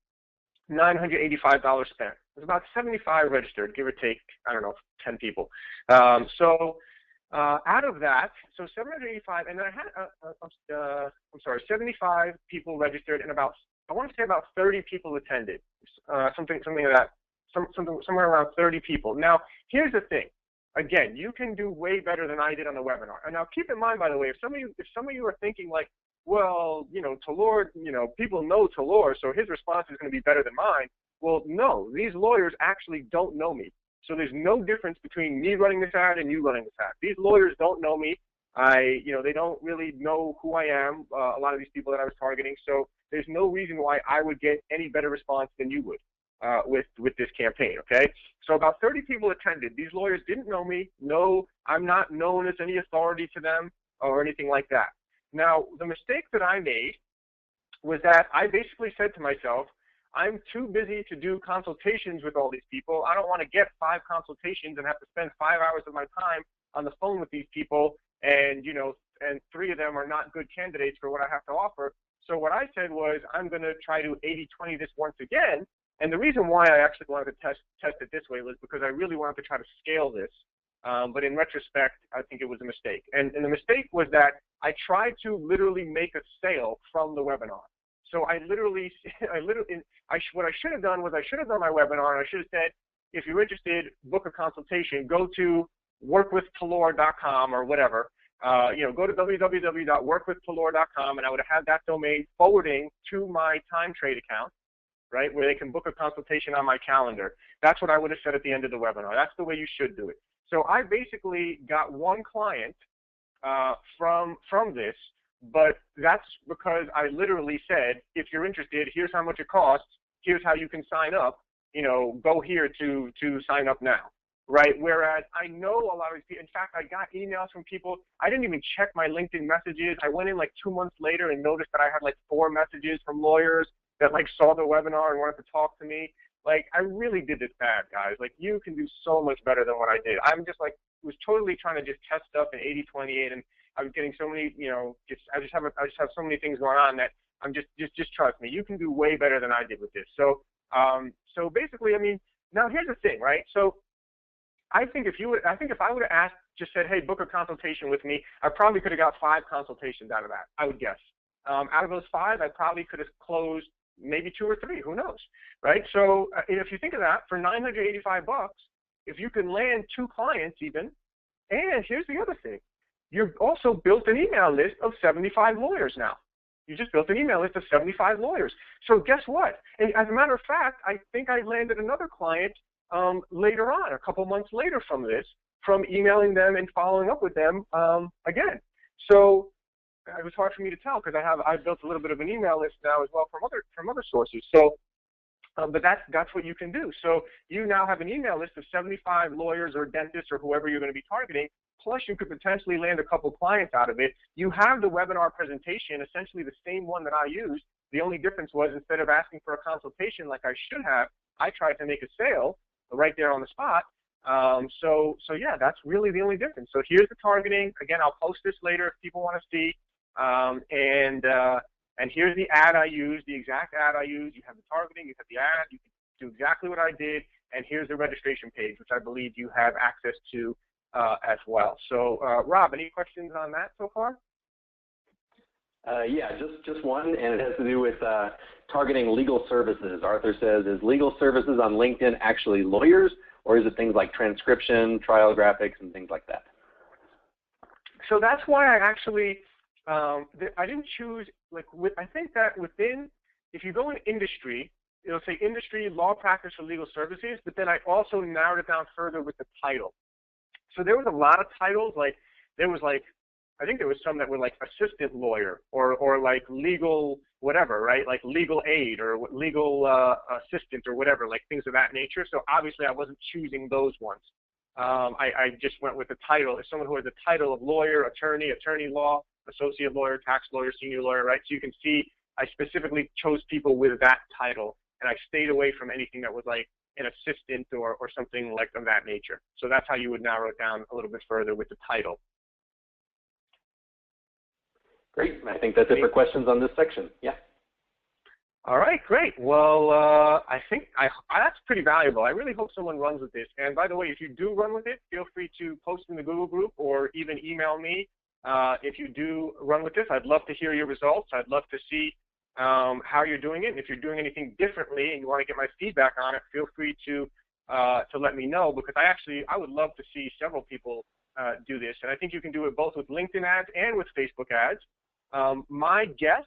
$985 spent. There's about 75 registered, give or take, I don't know, 10 people. Out of that, so 785, and then I had, 75 people registered, and I want to say about 30 people attended, something like that, somewhere around 30 people. Now, here's the thing. again, you can do way better than I did on the webinar. And now keep in mind, by the way, if some of you are thinking like, well, you know, Tal0R, you know, people know Tal0R, so his response is going to be better than mine. Well, no, these lawyers actually don't know me. So there's no difference between me running this ad and you running this ad. These lawyers don't know me. You know, they don't really know who I am, a lot of these people that I was targeting. So there's no reason why I would get any better response than you would with this campaign, okay? So about 30 people attended. These lawyers didn't know me. No, I'm not known as any authority to them or anything like that. Now, the mistake that I made was that I basically said to myself, I'm too busy to do consultations with all these people. I don't want to get 5 consultations and have to spend 5 hours of my time on the phone with these people, and you know, and 3 of them are not good candidates for what I have to offer. So what I said was, I'm going to try to 80-20 this once again. And the reason why I actually wanted to test it this way was because I really wanted to try to scale this. But in retrospect, I think it was a mistake. And the mistake was that I tried to literally make a sale from the webinar. So what I should have done was I should have done my webinar, and I should have said, if you're interested, book a consultation, go to workwithtal0R.com or whatever. You know, go to www.workwithtal0R.com, and I would have had that domain forwarding to my time trade account, right, where they can book a consultation on my calendar. That's what I would have said at the end of the webinar. That's the way you should do it. So I basically got 1 client from this, but that's because I literally said, if you're interested, here's how much it costs, here's how you can sign up, you know, go here to sign up now, right? Whereas I know a lot of these people, in fact, I got emails from people, I didn't even check my LinkedIn messages. I went in like 2 months later and noticed that I had like 4 messages from lawyers that like saw the webinar and wanted to talk to me. Like, I really did this bad, guys. Like, you can do so much better than what I did. I'm just like, was totally trying to just test stuff in 80-28, and I was getting so many, you know, I just have so many things going on that I'm just trust me, you can do way better than I did with this. So, so basically, I mean, now here's the thing, right? So, I think if I would have just said, hey, book a consultation with me, I probably could have got 5 consultations out of that, I would guess. Out of those 5, I probably could have closed maybe 2 or 3, who knows, right? So if you think of that, for $985, if you can land 2 clients even, and here's the other thing, you've also built an email list of 75 lawyers now. You just built an email list of 75 lawyers. So guess what? And as a matter of fact, I think I landed another client later on, a couple months later from this, from emailing them and following up with them again. So it was hard for me to tell because I've built a little bit of an email list now as well from other sources. So, but that's what you can do. So you now have an email list of 75 lawyers or dentists or whoever you're going to be targeting. Plus, you could potentially land a couple clients out of it. You have the webinar presentation, essentially the same one that I used. The only difference was instead of asking for a consultation like I should have, I tried to make a sale right there on the spot. So yeah, that's really the only difference. So here's the targeting. Again, I'll post this later if people want to see. And here's the ad I used, the exact ad I used. You have the targeting, you have the ad, you can do exactly what I did, and here's the registration page, which I believe you have access to as well. So, Rob, any questions on that so far? Yeah, just one, and it has to do with targeting legal services. Arthur says, is legal services on LinkedIn actually lawyers, or is it things like transcription, trial graphics, and things like that? So that's why I actually, I didn't choose, like, I think that within, if you go in industry, it'll say industry, law practice, or legal services, but then I also narrowed it down further with the title. So there was a lot of titles, like, there was like, I think there was some that were like assistant lawyer or like legal whatever, right? Like legal aid or legal assistant or whatever, like things of that nature. So obviously I wasn't choosing those ones. I just went with the title. If someone who has the title of lawyer, attorney, attorney law, associate lawyer, tax lawyer, senior lawyer, right? So you can see I specifically chose people with that title, and I stayed away from anything that was like an assistant or something like of that nature. So that's how you would narrow it down a little bit further with the title. Great. I think that's it for questions on this section. Yeah. All right, great. Well, I think that's pretty valuable. I really hope someone runs with this. And by the way, if you do run with it, feel free to post in the Google group or even email me. If you do run with this, I'd love to hear your results. I'd love to see how you're doing it. And if you're doing anything differently and you want to get my feedback on it, feel free to to let me know, because I would love to see several people do this. And I think you can do it both with LinkedIn ads and with Facebook ads. My guess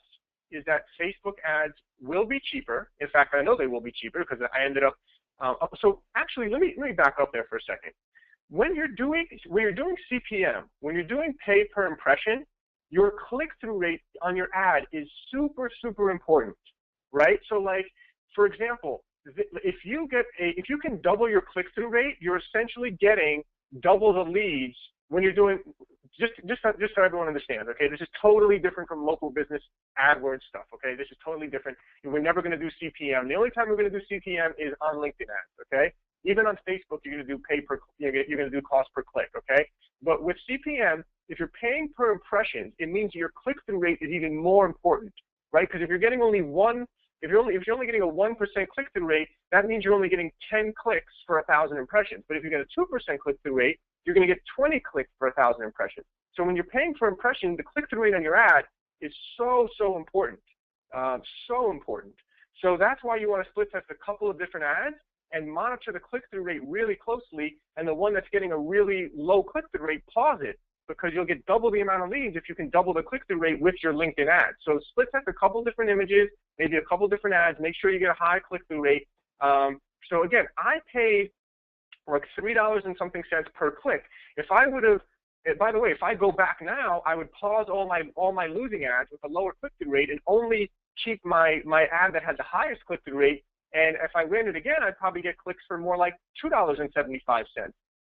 is that Facebook ads will be cheaper. In fact, I know they will be cheaper because I ended up, so actually, let me back up there for a second. When you're doing CPM, when you're doing pay per impression, your click-through rate on your ad is super, super important, right? So like, for example, if you can double your click-through rate, you're essentially getting double the leads when you're doing, just so everyone understands, okay? This is totally different from local business AdWords stuff, okay? This is totally different. We're never going to do CPM. The only time we're going to do CPM is on LinkedIn ads, okay? Even on Facebook, you're going to do you're going to do cost per click, okay? But with CPM, if you're paying per impression, it means your click-through rate is even more important, right? Because if you're getting only if you're only getting a 1% click-through rate, that means you're only getting 10 clicks for 1,000 impressions. But if you get a 2% click-through rate, you're going to get 20 clicks for 1,000 impressions. So when you're paying per impression, the click-through rate on your ad is so important, so important. So that's why you want to split test a couple of different ads and monitor the click-through rate really closely, and the one that's getting a really low click-through rate, pause it, because you'll get double the amount of leads if you can double the click-through rate with your LinkedIn ads. So split test a couple different images, maybe a couple different ads, make sure you get a high click-through rate. So again, I paid like $3 and something cents per click. If I would have, by the way, if I go back now, I would pause all my losing ads with a lower click-through rate and only keep my ad that had the highest click-through rate. And if I ran it again, I'd probably get clicks for more like $2.75,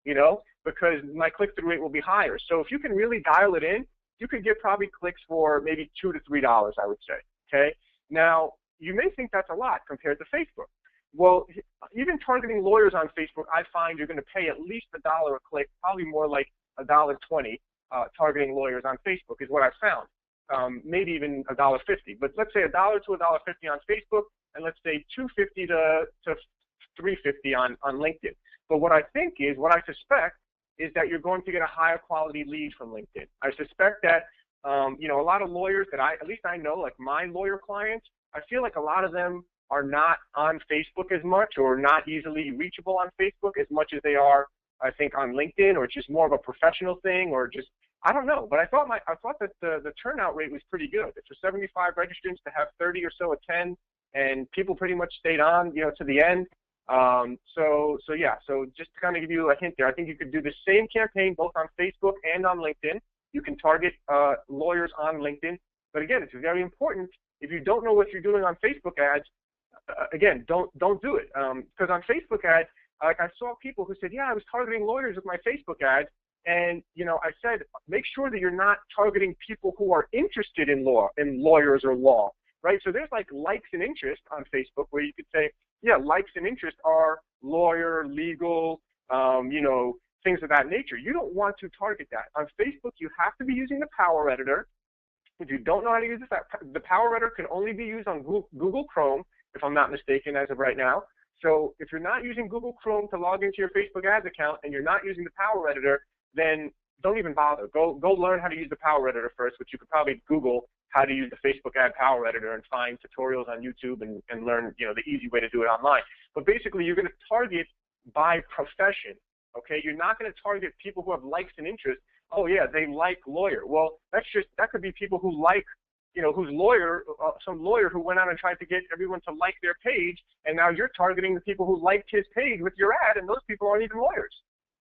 you know, because my click-through rate will be higher. So if you can really dial it in, you could get probably clicks for maybe $2 to $3, I would say, okay? Now, you may think that's a lot compared to Facebook. Well, even targeting lawyers on Facebook, I find you're going to pay at least $1 a click, probably more like $1.20 targeting lawyers on Facebook is what I found. Maybe even $1.50. But let's say $1 to $1.50 on Facebook, and let's say $2.50 to $3.50 on LinkedIn. But what I suspect is that you're going to get a higher quality lead from LinkedIn. I suspect that, you know, a lot of lawyers that at least I know, like my lawyer clients, I feel like a lot of them are not on Facebook as much, or not easily reachable on Facebook as much as they are, I think, on LinkedIn, or it's just more of a professional thing, or just, I don't know. But I thought that the turnout rate was pretty good. For 75 registrants to have 30 or so attend, and people pretty much stayed on, you know, to the end. So yeah, so just to kind of give you a hint there, I think you could do the same campaign both on Facebook and on LinkedIn. You can target lawyers on LinkedIn, but again, it's very important. If you don't know what you're doing on Facebook ads, again, don't do it, because on Facebook ads, like I saw people who said, yeah, I was targeting lawyers with my Facebook ads, and you know, I said, make sure that you're not targeting people who are interested in lawyers or law, right? So there's like likes and interest on Facebook where you could say, yeah, likes and interest are lawyer, legal, you know, things of that nature. You don't want to target that. On Facebook, you have to be using the Power Editor. If you don't know how to use this, the Power Editor can only be used on Google Chrome, if I'm not mistaken, as of right now. So if you're not using Google Chrome to log into your Facebook ads account, and you're not using the Power Editor, then don't even bother. Go learn how to use the Power Editor first, which you could probably Google how to use the Facebook ad Power Editor and find tutorials on YouTube and learn, you know, the easy way to do it online. But basically, you're going to target by profession, okay? You're not going to target people who have likes and interests. Oh yeah, they like lawyer. Well, that could be people who like, you know, whose lawyer, some lawyer who went out and tried to get everyone to like their page, and now you're targeting the people who liked his page with your ad, and those people aren't even lawyers.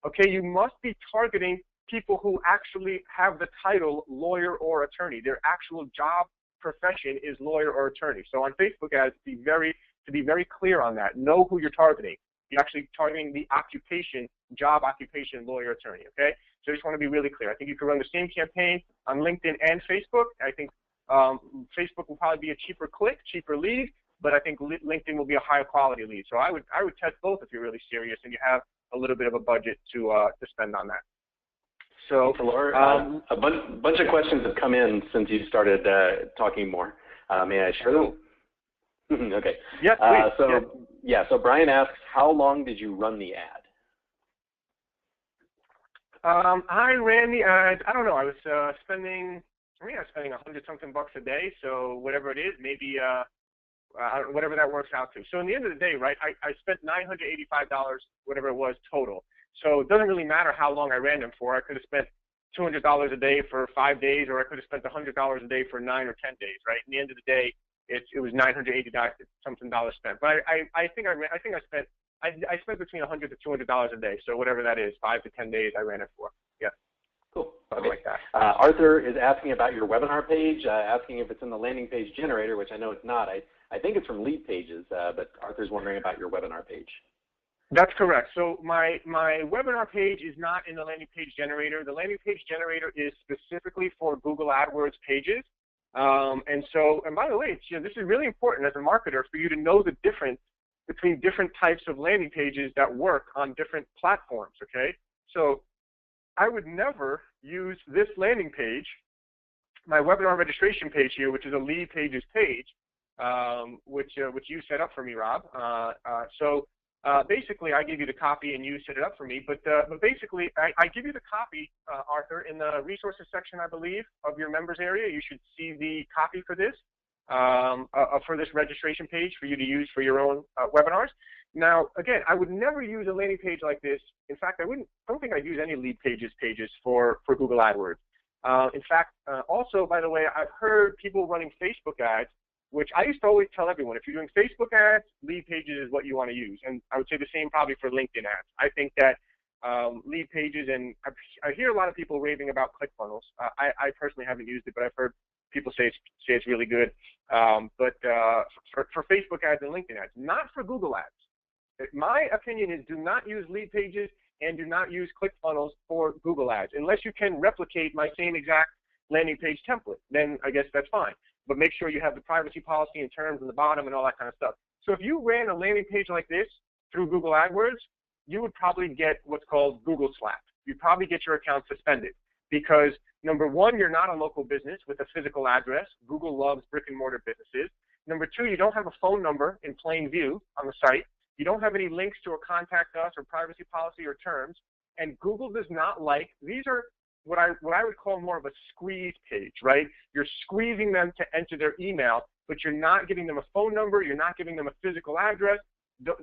Okay, you must be targeting people who actually have the title lawyer or attorney. Their actual job profession is lawyer or attorney. So on Facebook ads, to be very clear on that. Know who you're targeting. You're actually targeting the occupation, job occupation, lawyer, attorney, okay? So I just want to be really clear. I think you can run the same campaign on LinkedIn and Facebook. I think Facebook will probably be a cheaper click, cheaper lead, but I think LinkedIn will be a higher quality lead. So I would test both if you're really serious and you have a little bit of a budget to spend on that. So Tal0R, a bunch of questions have come in since you started talking more. May I share them? Okay. Yeah, please. So Brian asks, how long did you run the ad? I ran the ad, I don't know, I was spending, I was spending $100-something a day, so whatever it is, maybe whatever that works out to. So in the end of the day, right, I spent $985, whatever it was total. So it doesn't really matter how long I ran them for. I could have spent $200 a day for 5 days, or I could have spent $100 a day for 9 or 10 days, right? In the end of the day, it was $980 something spent. But I think I spent between $100 to $200 a day. So whatever that is, 5 to 10 days I ran it for. Yeah. Cool. Something like that. Arthur is asking about your webinar page, asking if it's in the landing page generator, which I know it's not. I think it's from Lead Pages, but Arthur's wondering about your webinar page. That's correct. So my webinar page is not in the landing page generator. The landing page generator is specifically for Google AdWords pages. And by the way, this is really important as a marketer for you to know the difference between different types of landing pages that work on different platforms, okay? So I would never use this landing page, my webinar registration page here, which is a Lead Pages page, which you set up for me, Rob. Basically, I give you the copy and you set it up for me. But basically, I give you the copy, Arthur, in the resources section, I believe, of your members area. You should see the copy for this registration page for you to use for your own webinars. Now, again, I would never use a landing page like this. In fact, I don't think I'd use any Lead Pages pages for Google AdWords. In fact, also, by the way, I've heard people running Facebook ads, which I used to always tell everyone, if you're doing Facebook ads, Lead Pages is what you want to use. And I would say the same probably for LinkedIn ads. I think that Lead Pages, and I hear a lot of people raving about ClickFunnels. I personally haven't used it, but I've heard people say it's really good. But for Facebook ads and LinkedIn ads, not for Google ads. My opinion is do not use Lead Pages and do not use ClickFunnels for Google ads. Unless you can replicate my same exact landing page template, then I guess that's fine. But make sure you have the privacy policy and terms on the bottom and all that kind of stuff. So if you ran a landing page like this through Google AdWords, you would probably get what's called Google slapped. You'd probably get your account suspended because, number one, you're not a local business with a physical address. Google loves brick and mortar businesses. Number two, you don't have a phone number in plain view on the site. You don't have any links to a contact us or privacy policy or terms. And Google does not like, these are what I would call more of a squeeze page, right? You're squeezing them to enter their email, but you're not giving them a phone number, you're not giving them a physical address,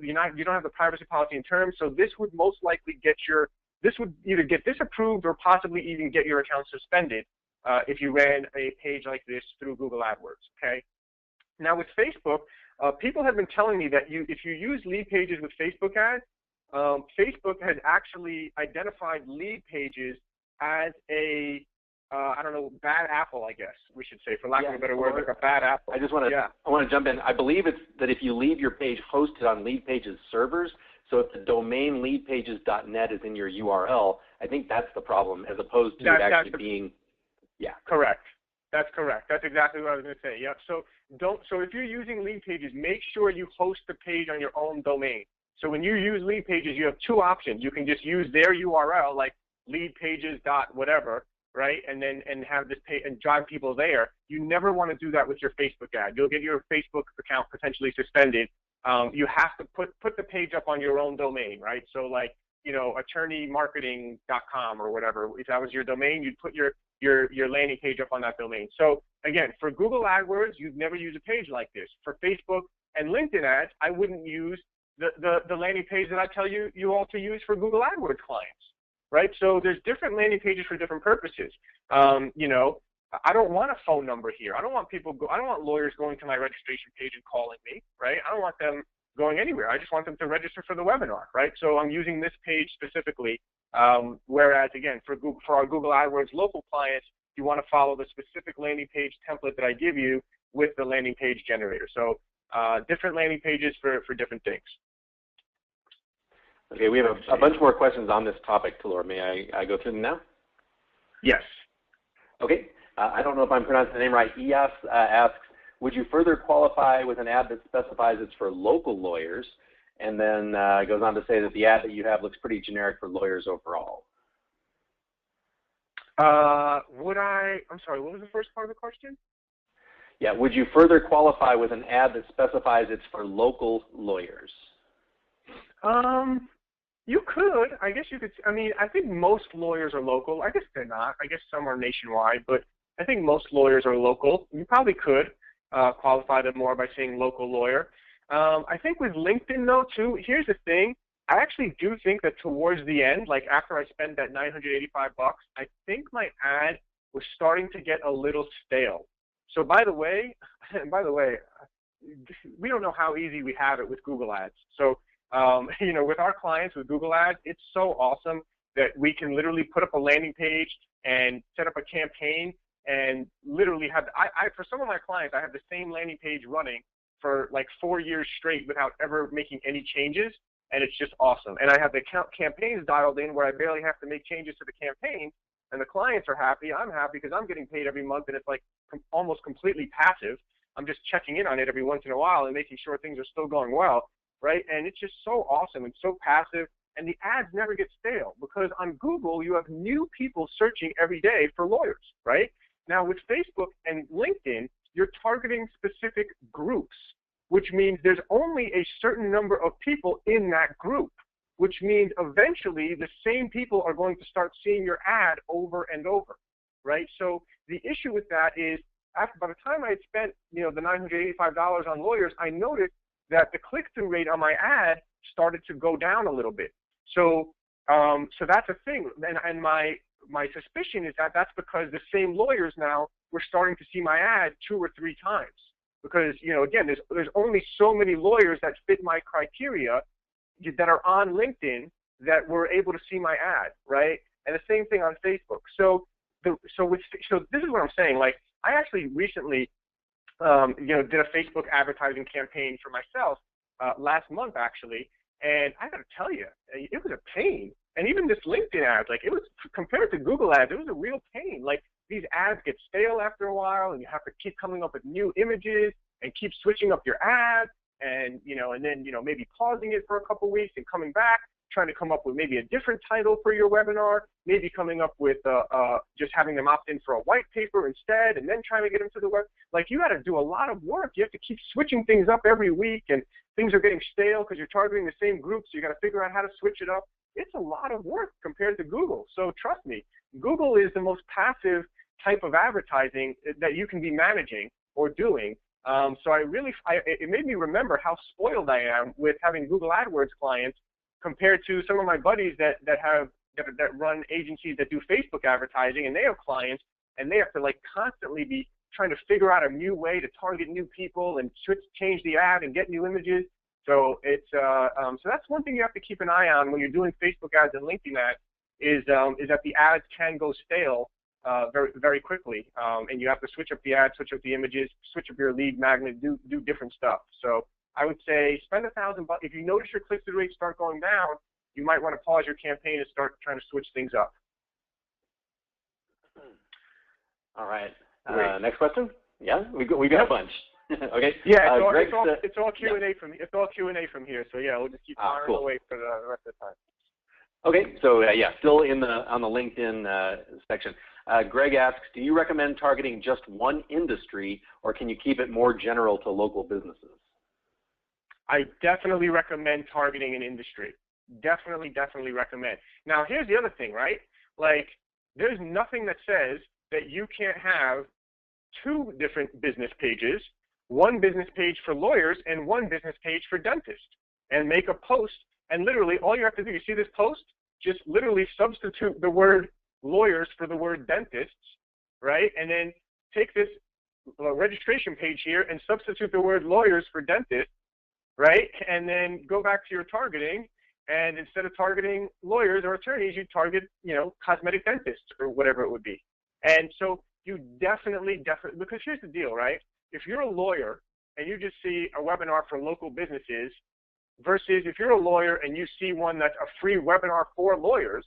you don't have the privacy policy and terms, so this would most likely this would either get disapproved or possibly even get your account suspended if you ran a page like this through Google AdWords, okay? Now with Facebook, people have been telling me that if you use Lead Pages with Facebook ads, Facebook has actually identified Lead Pages as a, I don't know, bad apple, I guess we should say, for lack of a better word, like a bad apple. I just want to, I want to jump in. I believe it's that if you leave your page hosted on Lead Pages servers, so if the domain leadpages.net is in your URL, I think that's the problem, as opposed to it actually being, Correct. That's correct. That's exactly what I was going to say. Yep. So if you're using Lead Pages, make sure you host the page on your own domain. So when you use Lead Pages, you have two options. You can just use their URL, like leadpages.whatever, right? And have this page and drive people there. You never want to do that with your Facebook ad. You'll get your Facebook account potentially suspended. You have to put the page up on your own domain, right? So like, attorneymarketing.com or whatever. If that was your domain, you'd put your landing page up on that domain. So again, for Google AdWords, you'd never use a page like this. For Facebook and LinkedIn ads, I wouldn't use the landing page that I tell you all to use for Google AdWords clients. Right, so there's different landing pages for different purposes. I don't want a phone number here. I don't want lawyers going to my registration page and calling me. Right, I don't want them going anywhere. I just want them to register for the webinar. Right, so I'm using this page specifically. Whereas again, for our Google AdWords local clients, you want to follow the specific landing page template that I give you with the landing page generator. So different landing pages for different things. Okay, we have a bunch more questions on this topic, Tal0R. May I go through them now? Yes. Okay. I don't know if I'm pronouncing the name right. ES asks, would you further qualify with an ad that specifies it's for local lawyers? And then goes on to say that the ad that you have looks pretty generic for lawyers overall. I'm sorry, what was the first part of the question? Yeah, would you further qualify with an ad that specifies it's for local lawyers? You could. I guess you could. I mean, I think most lawyers are local. I guess they're not. I guess some are nationwide, but I think most lawyers are local. You probably could. qualify them more by saying local lawyer. I think with LinkedIn though too, here's the thing. I actually do think that towards the end, like after I spent that $985, I think my ad was starting to get a little stale. So by the way, we don't know how easy we have it with Google Ads. So, you know, with our clients with Google Ads, it's so awesome that we can literally put up a landing page and set up a campaign and literally have, for some of my clients, I have the same landing page running for like 4 years straight without ever making any changes. And it's just awesome. And I have the campaigns dialed in where I barely have to make changes to the campaign, and the clients are happy. I'm happy because I'm getting paid every month, and it's like almost completely passive. I'm just checking in on it every once in a while and making sure things are still going well, right? And it's just so awesome and so passive, and the ads never get stale because on Google, you have new people searching every day for lawyers, right? Now with Facebook and LinkedIn, you're targeting specific groups, which means there's only a certain number of people in that group, which means eventually the same people are going to start seeing your ad over and over, right? So the issue with that is by the time I had spent, you know, the $985 on lawyers, I noticed that the click-through rate on my ad started to go down a little bit. So, so that's a thing, and my suspicion is that that's because the same lawyers now were starting to see my ad 2 or 3 times. Because, you know, again, there's only so many lawyers that fit my criteria that are on LinkedIn that were able to see my ad, right? And the same thing on Facebook. So this is what I'm saying. Like, I actually recently, you know, did a Facebook advertising campaign for myself last month, actually. And I got to tell you, it was a pain. And even this LinkedIn ad, like, it was, compared to Google ads, it was a real pain. Like, these ads get stale after a while, and you have to keep coming up with new images and keep switching up your ad, and, you know, and then, you know, maybe pausing it for a couple weeks and coming back, trying to come up with maybe a different title for your webinar, maybe coming up with just having them opt in for a white paper instead, and then trying to get them to the web. Like, you got to do a lot of work. You have to keep switching things up every week, and things are getting stale because you're targeting the same group, so you got to figure out how to switch it up. It's a lot of work compared to Google. So trust me, Google is the most passive type of advertising that you can be managing or doing. So it made me remember how spoiled I am with having Google AdWords clients compared to some of my buddies that run agencies that do Facebook advertising, and they have clients, and they have to like constantly be trying to figure out a new way to target new people and change the ad and get new images. So it's so that's one thing you have to keep an eye on when you're doing Facebook ads and LinkedIn ads is that the ads can go stale very, very quickly, and you have to switch up the ads, switch up the images, switch up your lead magnet, do different stuff. So I would say spend $1,000. If you notice your click-through rates start going down, you might want to pause your campaign and start trying to switch things up. All right. Next question. Yeah, we got a bunch. Okay. Yeah, it's all Q&A from it's all Q&A from here. So yeah, we'll just keep firing away for the rest of the time. Okay, so yeah, still on the LinkedIn section. Greg asks, do you recommend targeting just one industry, or can you keep it more general to local businesses? I definitely recommend targeting an industry. Definitely recommend. Now, here's the other thing, right? Like, there's nothing that says that you can't have 2 different business pages, one business page for lawyers and one business page for dentists, and make a post. And literally, all you have to do, you see this post? Just literally substitute the word lawyers for the word dentists, right? And then take this registration page here and substitute the word lawyers for dentists, right? And then go back to your targeting, and instead of targeting lawyers or attorneys, you target, you know, cosmetic dentists or whatever it would be. And so you definitely, because here's the deal, right? If you're a lawyer and you just see a webinar for local businesses versus if you're a lawyer and you see one that's a free webinar for lawyers,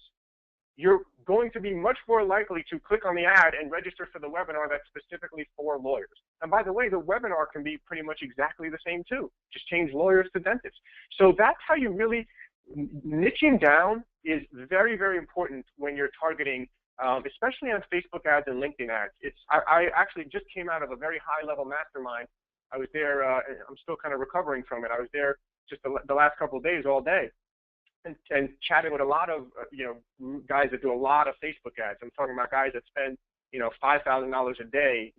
you're going to be much more likely to click on the ad and register for the webinar that's specifically for lawyers. And by the way, the webinar can be pretty much exactly the same too. Just change lawyers to dentists. So that's how you really, niching down is very, very important when you're targeting, especially on Facebook ads and LinkedIn ads. I actually just came out of a very high-level mastermind. I was there, I'm still kind of recovering from it. I was there just the last couple of days, all day, and chatting with a lot of, you know, guys that do a lot of Facebook ads. I'm talking about guys that spend $5,000 a day,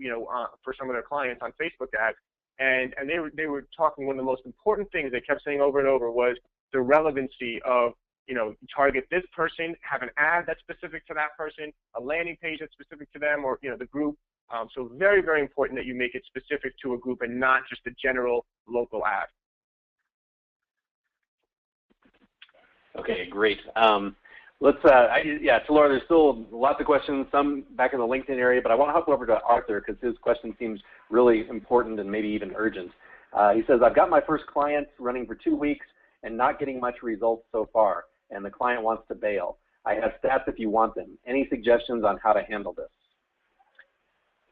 for some of their clients on Facebook ads. And they were talking, one of the most important things they kept saying over and over was the relevancy of, target this person, have an ad that's specific to that person, a landing page that's specific to them, or, the group. So very, very important that you make it specific to a group and not just a general local ad. Okay, great. Tal0R, there's still lots of questions, some back in the LinkedIn area, but I want to hop over to Arthur because his question seems really important and maybe even urgent. He says, I've got my first client running for 2 weeks and not getting much results so far, and the client wants to bail. I have stats if you want them. Any suggestions on how to handle this?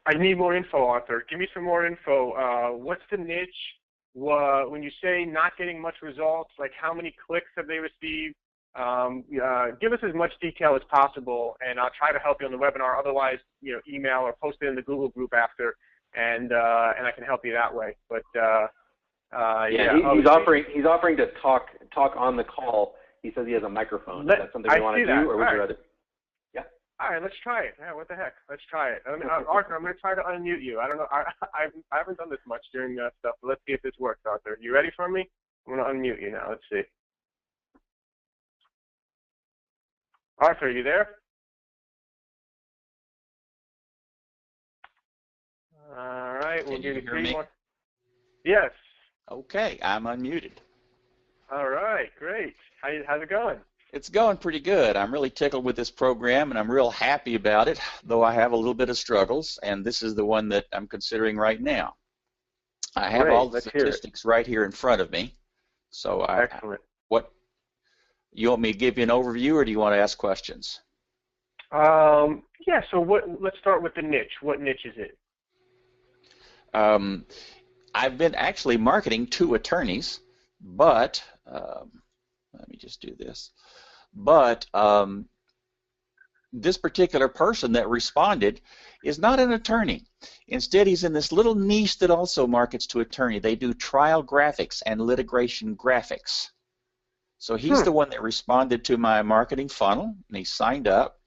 I need more info, Arthur. Give me some more info. What's the niche? When you say not getting much results, like how many clicks have they received? Give us as much detail as possible, and I'll try to help you on the webinar. Otherwise, email or post it in the Google group after, and I can help you that way. But he's offering to talk on the call. He says he has a microphone. Is that something you want to do, or would you rather? Yeah. All right, let's try it. Yeah, what the heck? Let's try it. Arthur, I'm going to try to unmute you. I don't know. I haven't done this much during stuff, but let's see if this works, Arthur. You ready for me? I'm going to unmute you now. Let's see. Arthur, are you there? All right, we'll give you 3 more. Yes. Okay, I'm unmuted. All right, great. How's it going? It's going pretty good. I'm really tickled with this program, and I'm real happy about it, though I have a little bit of struggles, and this is the one that I'm considering right now. I have all the statistics right here in front of me. So excellent. You want me to give you an overview, or do you want to ask questions? Yeah, so let's start with the niche. What niche is it? I've been actually marketing to attorneys, but let me just do this. But this particular person that responded is not an attorney. Instead, he's in this little niche that also markets to attorney. They do trial graphics and litigation graphics. So he's the one that responded to my marketing funnel, and he signed up.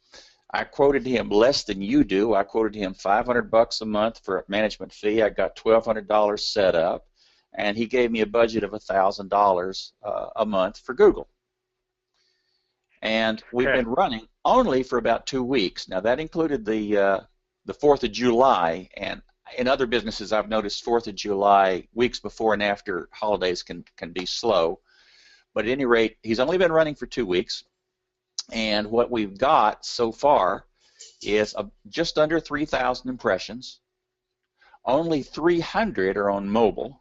I quoted him less than you do. I quoted him $500 a month for a management fee. I got $1,200 set up, and he gave me a budget of $1,000 a month for Google. And we've been running only for about 2 weeks. Now that included the 4th of July, and in other businesses I've noticed 4th of July, weeks before and after holidays can be slow. But at any rate, he's only been running for 2 weeks, and what we've got so far is just under 3,000 impressions. Only 300 are on mobile.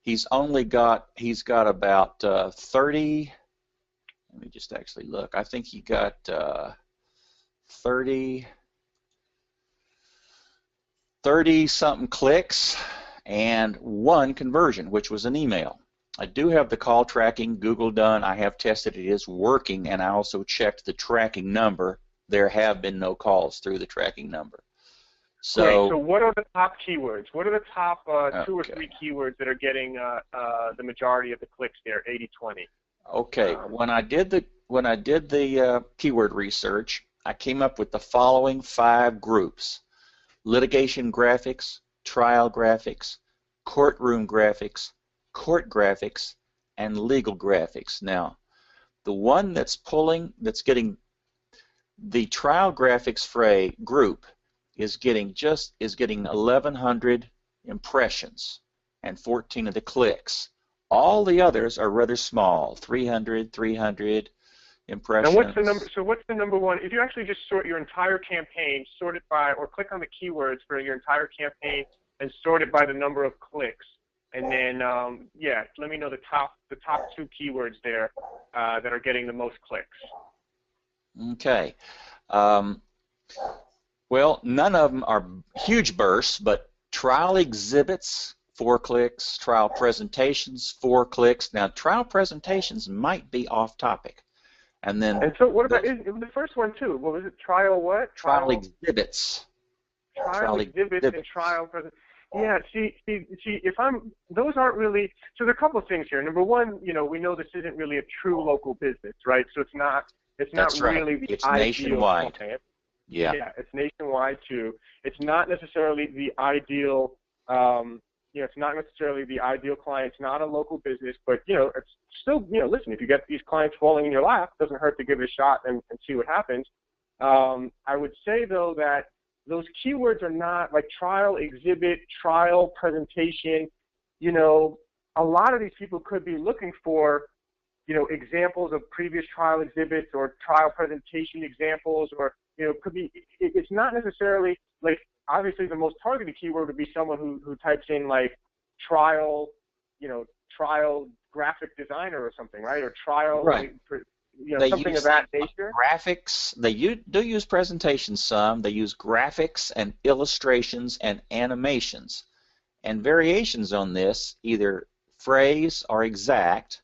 He's got about 30. Let me just actually look. I think he got 30 something clicks and 1 conversion, which was an email. I do have the call tracking Google done. I have tested it is working, and I also checked the tracking number. There have been no calls through the tracking number. So, great. So what are the top keywords? What are the top 2 or 3 keywords that are getting the majority of the clicks there, 80-20? Okay. When I did the keyword research, I came up with the following 5 groups: litigation graphics, trial graphics, courtroom graphics, court graphics, and legal graphics. Now, the one that's getting the trial graphics group is getting 1,100 impressions and 14 of the clicks. All the others are rather small, 300 impressions. Now, what's the number? So, what's the number one? If you actually just sort your entire campaign, sort it by, or click on the keywords for your entire campaign and sort it by the number of clicks. And then, yeah, let me know the top 2 keywords there that are getting the most clicks. Okay. Well, none of them are huge bursts, but trial exhibits, 4 clicks, trial presentations, 4 clicks. Now, trial presentations might be off topic. And so what about the first one too? What was it? Trial what? Trial exhibits. Trial exhibits and trial presentations. Yeah, see, those aren't really, so there are a couple of things here. Number one, we know this isn't really a true local business, right? So it's not That's really right. It's nationwide. Content. Yeah. Yeah, it's nationwide too. It's not necessarily the ideal, it's not necessarily the ideal client. It's not a local business, but, it's still, listen, if you get these clients falling in your lap, it doesn't hurt to give it a shot and see what happens. I would say, though, that those keywords are not like trial, exhibit, trial, presentation. A lot of these people could be looking for, examples of previous trial exhibits or trial presentation examples, or, could be, it's not necessarily like, obviously the most targeted keyword would be someone who types in like trial, trial graphic designer or something, right? Or trial, Right. something of that nature. Graphics. They do use presentations some. They use graphics and illustrations and animations. And variations on this, either phrase or exact,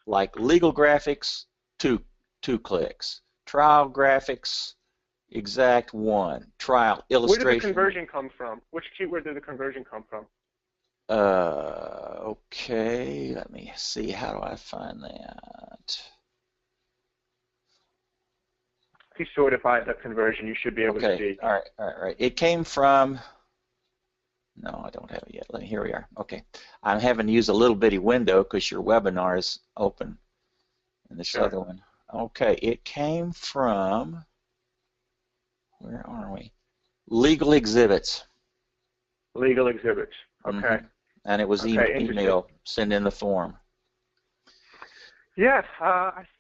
like legal graphics, two clicks. Trial graphics, exact 1. Trial illustration. Where did the conversion come from? Which keyword did the conversion come from? Okay, let me see. How do I find that? If you sortify the conversion, you should be able to see. All right. It came from. No, I don't have it yet. Here we are. Okay. I'm having to use a little bitty window because your webinar is open. And this other one. Okay, it came from, where are we? Legal exhibits. Legal exhibits. Okay. Mm-hmm. And it was email, send in the form. Yes.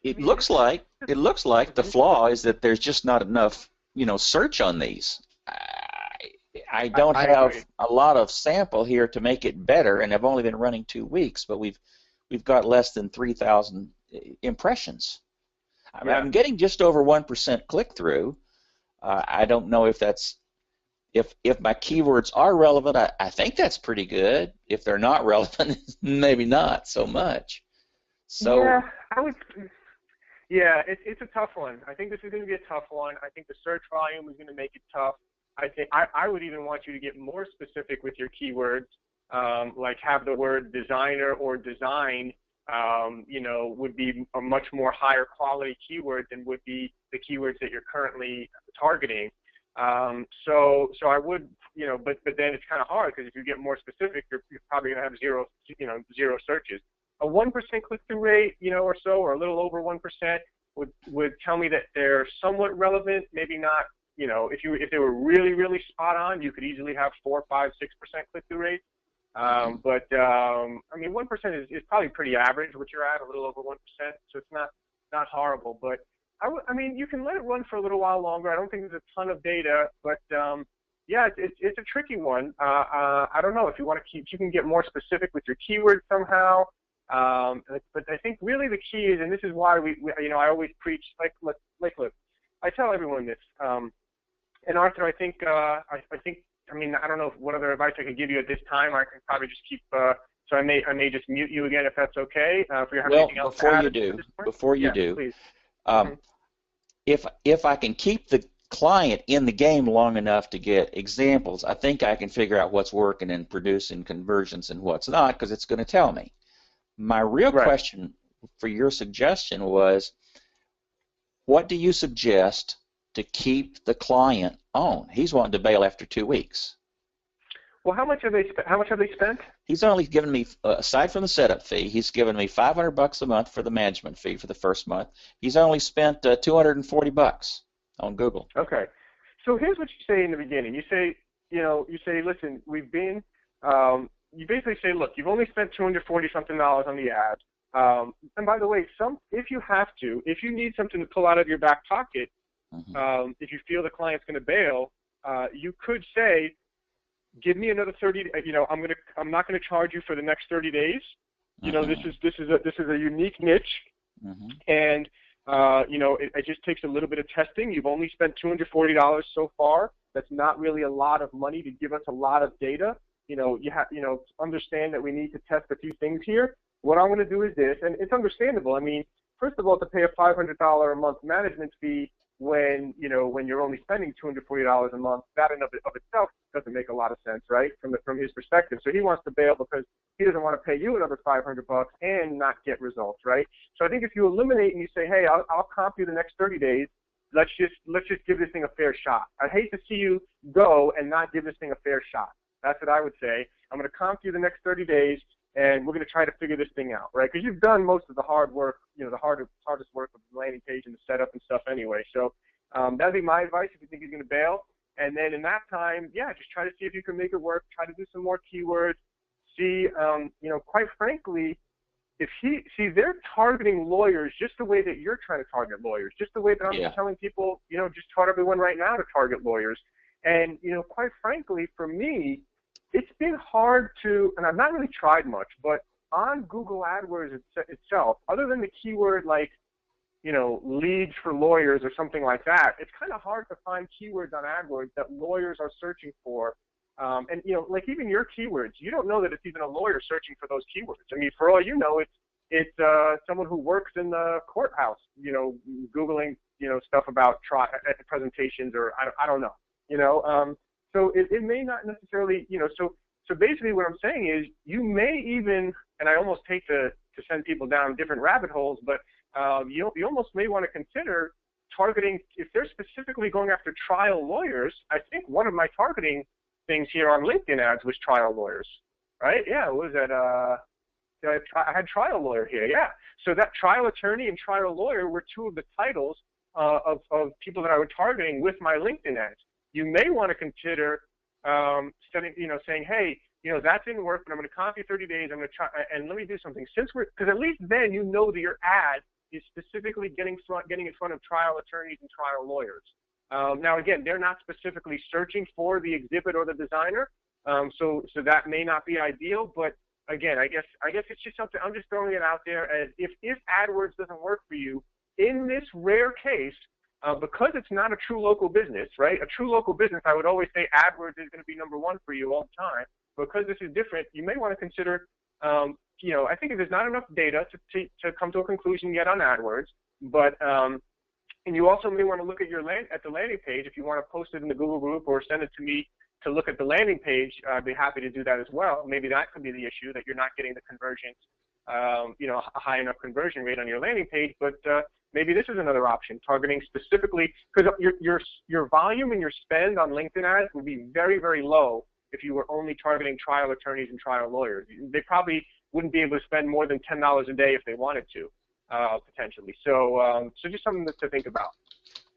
It looks like the flaw is that there's just not enough, search on these. I don't have a lot of sample here to make it better, and I've only been running 2 weeks, but we've got less than 3,000 impressions. Yeah. I'm getting just over 1% click-through. I don't know if that's if my keywords are relevant. I think that's pretty good. If they're not relevant, maybe not so much. So yeah, it's a tough one. I think this is going to be a tough one. I think the search volume is going to make it tough. I think I would even want you to get more specific with your keywords, like have the word designer or design, would be a much more higher quality keyword than would be the keywords that you're currently targeting. So I would, but then it's kind of hard because if you get more specific, you're probably going to have zero searches. A 1% click-through rate, or so, or a little over 1% would tell me that they're somewhat relevant, maybe not. If they were really, really spot on, you could easily have 4, 5, 6% click-through rate. But 1% is probably pretty average, what you're at, a little over 1%. So it's not horrible. But you can let it run for a little while longer. I don't think there's a ton of data, but it's a tricky one. I don't know if you can get more specific with your keywords somehow. But I think really the key is, and this is why I always preach, look, I tell everyone this. And Arthur, I don't know what other advice I could give you at this time. I can probably just keep. So I may just mute you again if that's okay. If you have anything else to add before you do, please. If I can keep the client in the game long enough to get examples, I think I can figure out what's working and producing conversions and what's not, because it's going to tell me. My real question for your suggestion was, what do you suggest to keep the client on? He's wanting to bail after 2 weeks. Well, how much have they spent? He's only given me, aside from the setup fee, he's given me $500 a month for the management fee for the first month. He's only spent $240 on Google. Okay. So here's what you say in the beginning. You say, listen, we've been. You basically say, look, you've only spent $240-something on the ad. And by the way, if you need something to pull out of your back pocket, if you feel the client's going to bail, you could say, give me another 30. I'm not going to charge you for the next 30 days. This is a unique niche, and it just takes a little bit of testing. You've only spent $240 so far. That's not really a lot of money to give us a lot of data. Understand that we need to test a few things here. What I'm going to do is this, and it's understandable. First of all, to pay a $500 a month management fee when you're only spending $240 a month, that in of itself doesn't make a lot of sense, right? From his perspective. So he wants to bail because he doesn't want to pay you another $500 and not get results, right? So I think if you eliminate and you say, hey, I'll comp you the next 30 days, let's just give this thing a fair shot. I'd hate to see you go and not give this thing a fair shot. That's what I would say. I'm going to comp you the next 30 days, and we're going to try to figure this thing out, right? Because you've done most of the hard work, you know, the hardest work of the landing page and the setup and stuff anyway. So that'd be my advice if you think he's going to bail. And then in that time, yeah, just try to see if you can make it work. Try to do some more keywords. See, you know, quite frankly, they're targeting lawyers just the way that you're trying to target lawyers, just the way that I'm telling people, you know, just taught everyone right now to target lawyers. And, you know, quite frankly, for me, it's been hard to, and I've not really tried much, but on Google AdWords itself, other than the keyword like, you know, leads for lawyers or something like that, it's kind of hard to find keywords on AdWords that lawyers are searching for. And, you know, like even your keywords, you don't know that it's even a lawyer searching for those keywords. I mean, for all you know, it's someone who works in the courthouse, you know, Googling, you know, stuff about presentations, or I don't know, you know. So it may not necessarily, you know, so basically what I'm saying is you may even, and I almost hate to send people down different rabbit holes, but you almost may want to consider targeting, if they're specifically going after trial lawyers. I think one of my targeting things here on LinkedIn ads was trial lawyers, right? Yeah, what was that? I had trial lawyer here, yeah. So that trial attorney and trial lawyer were two of the titles of people that I was targeting with my LinkedIn ads. You may want to consider saying, hey, you know, that didn't work, but I'm going to copy 30 days. I'm going to try, and let me do something. Because at least then you know that your ad is specifically getting in front of trial attorneys and trial lawyers. Now, again, they're not specifically searching for the exhibit or the designer, so that may not be ideal. But again, I guess it's just something. I'm just throwing it out there as if AdWords doesn't work for you in this rare case, because it's not a true local business, right? A true local business, I would always say AdWords is going to be #1 for you all the time. Because this is different, you may want to consider, you know, I think there's not enough data to come to a conclusion yet on AdWords, but and you also may want to look at the landing page. If you want to post it in the Google group or send it to me to look at the landing page, I'd be happy to do that as well. Maybe that could be the issue, that you're not getting the conversions, you know, a high enough conversion rate on your landing page. But maybe this is another option, targeting specifically, because your volume and your spend on LinkedIn ads would be very, very low if you were only targeting trial attorneys and trial lawyers. They probably wouldn't be able to spend more than $10 a day if they wanted to, potentially. So just something to think about.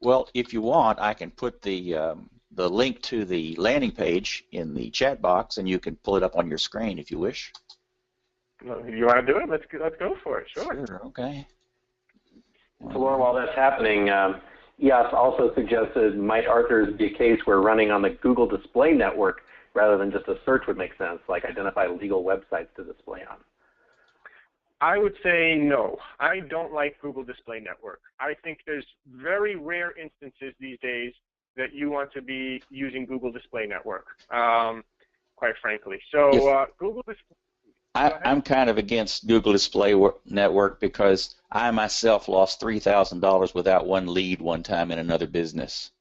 Well, if you want, I can put the link to the landing page in the chat box, and you can pull it up on your screen if you wish. Well, if you want to do it, let's go for it. Sure, okay. So, Laura, while that's happening, EOS also suggested might Arthur's be a case where running on the Google Display Network rather than just a search would make sense, like identify legal websites to display on? I would say no. I don't like Google Display Network. I think there's very rare instances these days that you want to be using Google Display Network, quite frankly. So Google Display. I'm kind of against Google Display Network because I myself lost $3,000 without one lead one time in another business.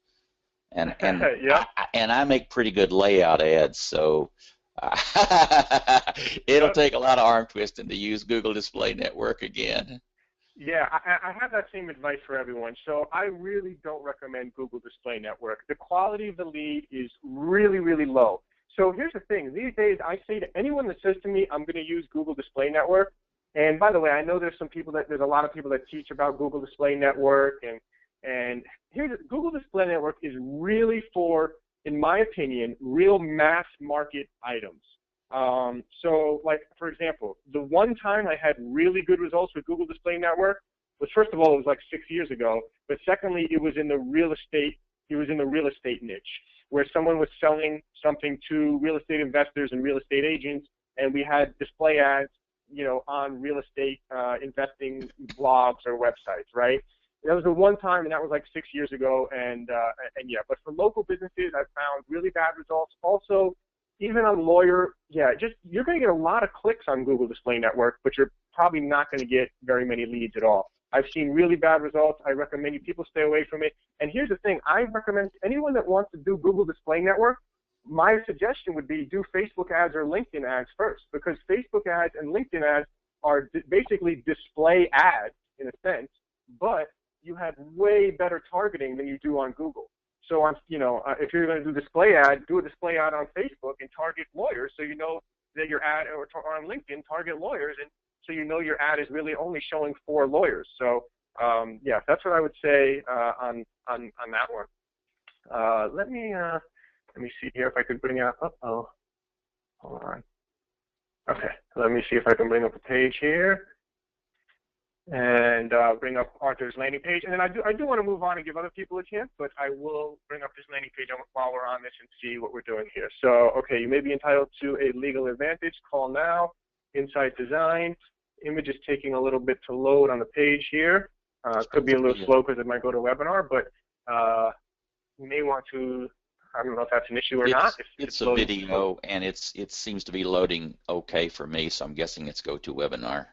And yeah. I make pretty good layout ads, so it'll take a lot of arm twisting to use Google Display Network again. Yeah, I have that same advice for everyone. So I really don't recommend Google Display Network. The quality of the lead is really, really low. So here's the thing. These days, I say to anyone that says to me, I'm going to use Google Display Network, and by the way, I know there's a lot of people that teach about Google Display Network, and Google Display Network is really for, in my opinion, real mass market items. So, like, for example, the one time I had really good results with Google Display Network was, first of all, it was like 6 years ago, but secondly, it was in the real estate niche, where someone was selling something to real estate investors and real estate agents, and we had display ads, you know, on real estate investing blogs or websites, right? That was the one time, and that was like 6 years ago, and yeah. But for local businesses, I've found really bad results. Also, even on lawyer, yeah, you're going to get a lot of clicks on Google Display Network, but you're probably not going to get very many leads at all. I've seen really bad results. I recommend people stay away from it. And here's the thing. I recommend anyone that wants to do Google Display Network, my suggestion would be do Facebook ads or LinkedIn ads first, because Facebook ads and LinkedIn ads are basically display ads in a sense, but you have way better targeting than you do on Google. So on, if you're going to do display ad, do a display ad on Facebook and target lawyers, so you know that your ad, or on LinkedIn, target lawyers, and so you know your ad is really only showing for lawyers. So yeah, that's what I would say on that one. Let me see here if I could bring out. Hold on. Okay, let me see if I can bring up a page here and bring up Arthur's landing page. And then I do want to move on and give other people a chance, but I will bring up this landing page while we're on this and see what we're doing here. So, okay, you may be entitled to a legal advantage. Call now. Insight design. Image is taking a little bit to load on the page here. Could be a little slow because it might go to webinar, but you may want to. I don't know if that's an issue or not. It's a video, and it seems to be loading okay for me, so I'm guessing it's go to webinar.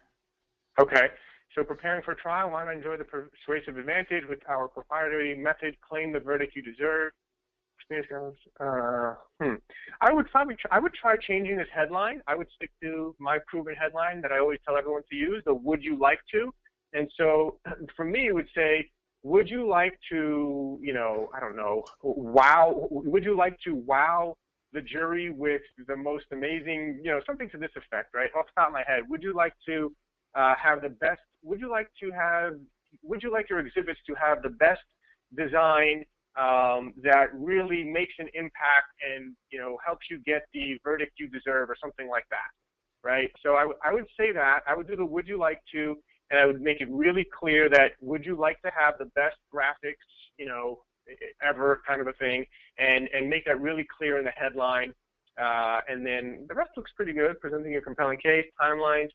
Okay. So preparing for trial, why not enjoy the persuasive advantage with our proprietary method? Claim the verdict you deserve. I would try changing this headline. I would stick to my proven headline that I always tell everyone to use, the would you like to. And so for me, it would say, would you like to, I don't know, would you like to wow the jury with the most amazing, something to this effect, right? Off the top of my head, would you like to have the best, would you like your exhibits to have the best design that really makes an impact and, helps you get the verdict you deserve or something like that, right? So I would say that. I would do the would you like to, and I would make it really clear that would you like to have the best graphics, ever kind of a thing, and make that really clear in the headline. And then the rest looks pretty good, presenting a compelling case, timelines,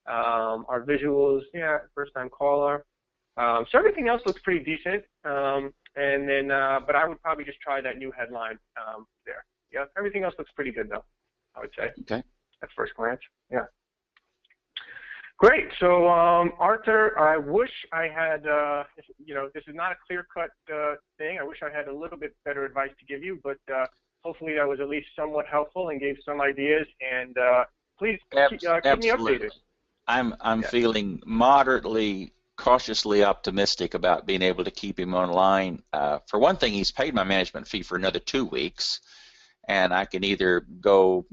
our visuals, yeah, first-time caller. So everything else looks pretty decent. And then, but I would probably just try that new headline there. Yeah, everything else looks pretty good, though, I would say. Okay. At first glance, yeah. Great. So, Arthur, I wish I had, this is not a clear-cut thing. I wish I had a little bit better advice to give you, but hopefully that was at least somewhat helpful and gave some ideas. And please keep me updated. I'm feeling moderately, cautiously optimistic about being able to keep him online. For one thing, he's paid my management fee for another 2 weeks, and I can either go,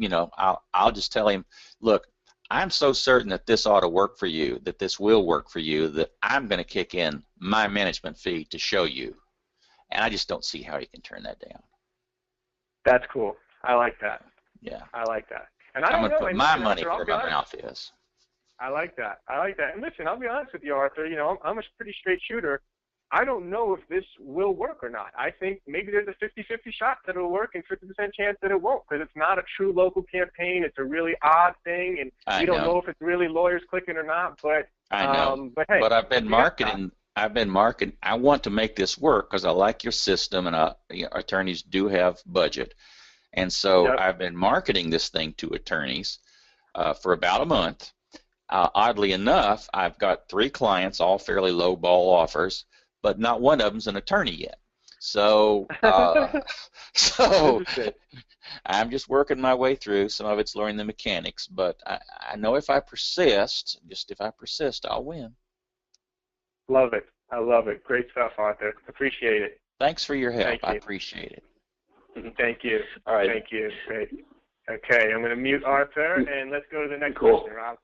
I'll just tell him, look, I'm so certain that this ought to work for you, that this will work for you, that I'm going to kick in my management fee to show you. And I just don't see how he can turn that down. That's cool. I like that. Yeah. I like that. And I'm going to put my money where my mouth is. I like that. I like that. And listen, I'll be honest with you, Arthur. I'm a pretty straight shooter. I don't know if this will work or not. I think maybe there's a 50-50 shot that it'll work and 50% chance that it won't, because it's not a true local campaign. It's a really odd thing, and we don't know if it's really lawyers clicking or not. But I know. But hey, I've been marketing. I want to make this work because I like your system, and attorneys do have budget, and so I've been marketing this thing to attorneys for about a month. Oddly enough, I've got 3 clients, all fairly low ball offers, but not one of them's an attorney yet. So, I'm just working my way through. Some of it's learning the mechanics, but I know if I persist, I'll win. Love it. I love it. Great stuff, Arthur. Appreciate it. Thanks for your help. I appreciate it. Thank you. All right. Thank you. Great. Okay, I'm going to mute Arthur, and let's go to the next question, Rob.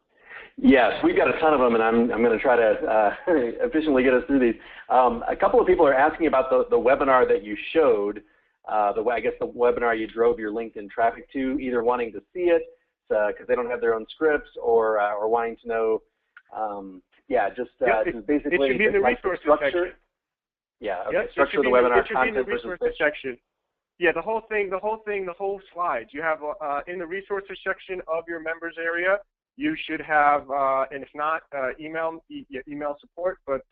Yes, we've got a ton of them, and I'm going to try to efficiently get us through these. A couple of people are asking about the webinar that you showed, I guess the webinar you drove your LinkedIn traffic to, either wanting to see it because they don't have their own scripts, or wanting to know, just basically it should be in the resources section. Yeah, okay, structure of the webinar, content versus section. Yeah, the whole slides. You have in the resources section of your members area. You should have, and if not, email support, but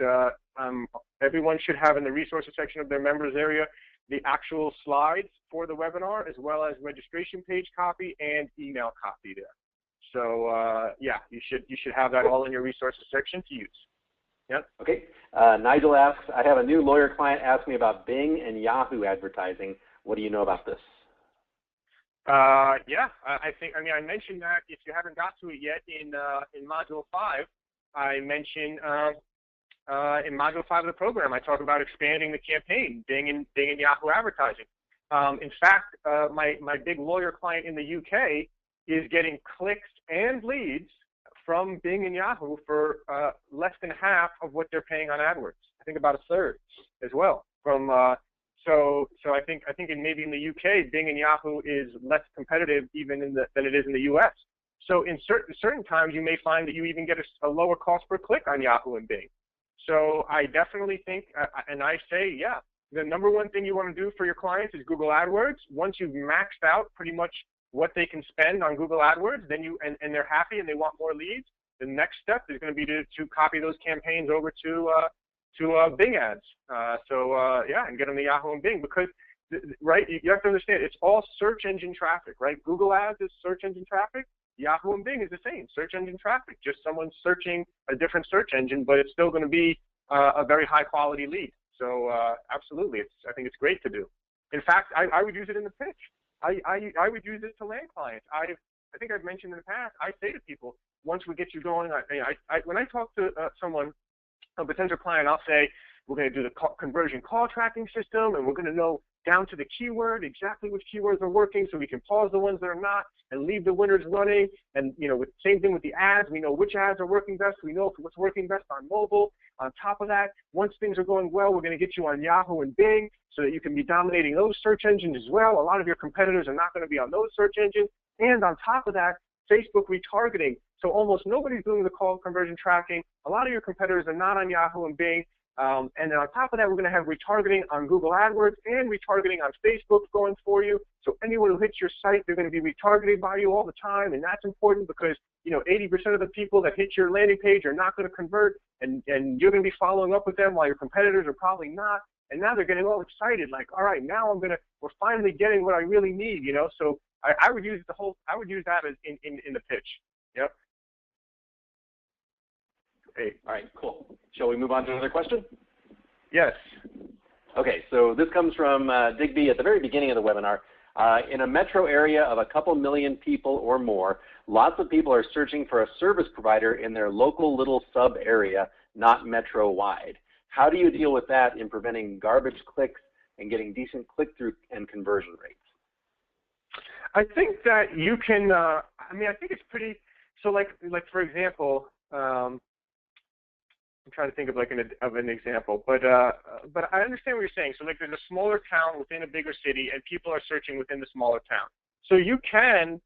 everyone should have in the resources section of their members area the actual slides for the webinar, as well as registration page copy and email copy there. So yeah, you should have that all in your resources section to use. Yep. Okay. Nigel asks, I have a new lawyer client ask me about Bing and Yahoo advertising. What do you know about this? Yeah, I mentioned that if you haven't got to it yet in Module 5, I mentioned in Module 5 of the program, I talk about expanding the campaign, Bing and Yahoo advertising. In fact, my big lawyer client in the UK is getting clicks and leads from Bing and Yahoo for less than half of what they're paying on AdWords. I think about a third as well. So I think maybe in the UK, Bing and Yahoo is less competitive even than it is in the US. So in certain times, you may find that you even get a lower cost per click on Yahoo and Bing. So I definitely think, and I say, yeah, the number one thing you want to do for your clients is Google AdWords. Once you've maxed out pretty much what they can spend on Google AdWords, then and they're happy and they want more leads, the next step is going to be to copy those campaigns over to Bing ads. Yeah, and get them to Yahoo and Bing, because right, you have to understand, it's all search engine traffic, right? Google ads is search engine traffic. Yahoo and Bing is the same, search engine traffic. Just someone searching a different search engine, but it's still going to be a very high quality lead. So absolutely, I think it's great to do. In fact, I would use it in the pitch. I would use it to land clients. I think I've mentioned in the past, I say to people, once we get you going, when I talk to someone, a potential client, I'll say, we're going to do the conversion call tracking system, and we're going to know down to the keyword exactly which keywords are working, so we can pause the ones that are not and leave the winners running. And same thing with the ads. We know which ads are working best. We know what's working best on mobile. On top of that, once things are going well, we're going to get you on Yahoo and Bing so that you can be dominating those search engines as well. A lot of your competitors are not going to be on those search engines. And on top of that, Facebook retargeting. So almost nobody's doing the call conversion tracking. A lot of your competitors are not on Yahoo and Bing. And then on top of that, we're going to have retargeting on Google AdWords and retargeting on Facebook going for you. So anyone who hits your site, they're going to be retargeted by you all the time. And that's important because 80% of the people that hit your landing page are not going to convert, and you're going to be following up with them while your competitors are probably not. And now they're getting all excited, like, all right, now we're finally getting what I really need, So I would use that as in the pitch. Yep. Okay, all right, cool. Shall we move on to another question? Yes. Okay, so this comes from Digby at the very beginning of the webinar. In a metro area of a couple million people or more, lots of people are searching for a service provider in their local little sub area, not metro-wide. How do you deal with that in preventing garbage clicks and getting decent click-through and conversion rates? I think that you can, I think it's pretty, so like for example, I'm trying to think of an example, but I understand what you're saying. So like there's a smaller town within a bigger city, and people are searching within the smaller town. So you can,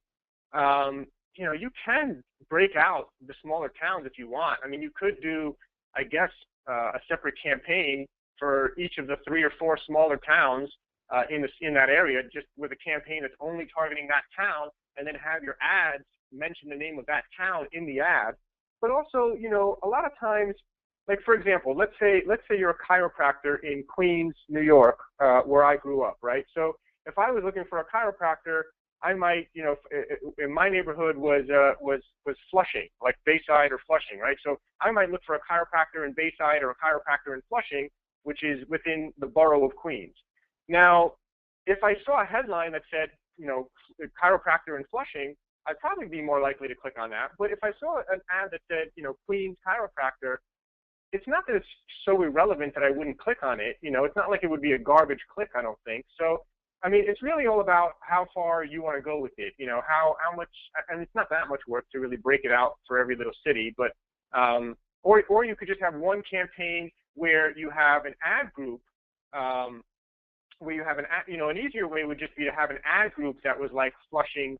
you can break out the smaller towns if you want. I mean, you could do, I guess, a separate campaign for each of the 3 or 4 smaller towns in that area, just with a campaign that's only targeting that town, and then have your ads mention the name of that town in the ad. But also, a lot of times, like for example, let's say you're a chiropractor in Queens, New York, where I grew up, right? So if I was looking for a chiropractor, I might, in my neighborhood was Flushing, like Bayside or Flushing, right? So I might look for a chiropractor in Bayside or a chiropractor in Flushing, which is within the borough of Queens. Now, if I saw a headline that said, chiropractor in Flushing, I'd probably be more likely to click on that. But if I saw an ad that said, Queens chiropractor, it's not that it's so irrelevant that I wouldn't click on it. It's not like it would be a garbage click, I don't think. So, I mean, it's really all about how far you want to go with it. How much, and it's not that much work to really break it out for every little city, but, or you could just have one campaign where you have an ad group, where you have an easier way would just be to have an ad group that was like Flushing,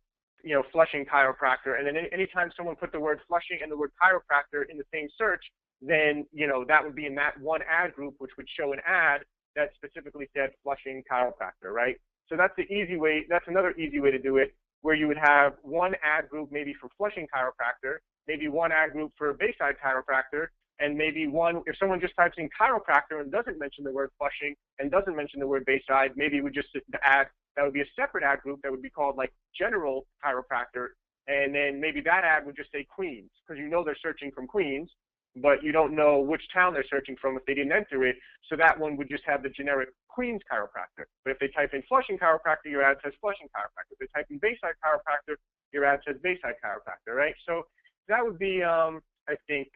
Flushing chiropractor, and then anytime someone put the word Flushing and the word chiropractor in the same search, then that would be in that one ad group, which would show an ad that specifically said Flushing chiropractor, right? So that's the easy way. That's another easy way to do it, where you would have one ad group maybe for Flushing chiropractor, maybe one ad group for Bayside chiropractor, and maybe one, if someone just types in chiropractor and doesn't mention the word Flushing and doesn't mention the word Bayside, maybe it would just that would be a separate ad group that would be called like general chiropractor, and then maybe that ad would just say Queens, because they're searching from Queens, but you don't know which town they're searching from if they didn't enter it, so that one would just have the generic Queens chiropractor. But if they type in Flushing chiropractor, your ad says Flushing chiropractor. If they type in Bayside chiropractor, your ad says Bayside chiropractor, right? So that would be, I think,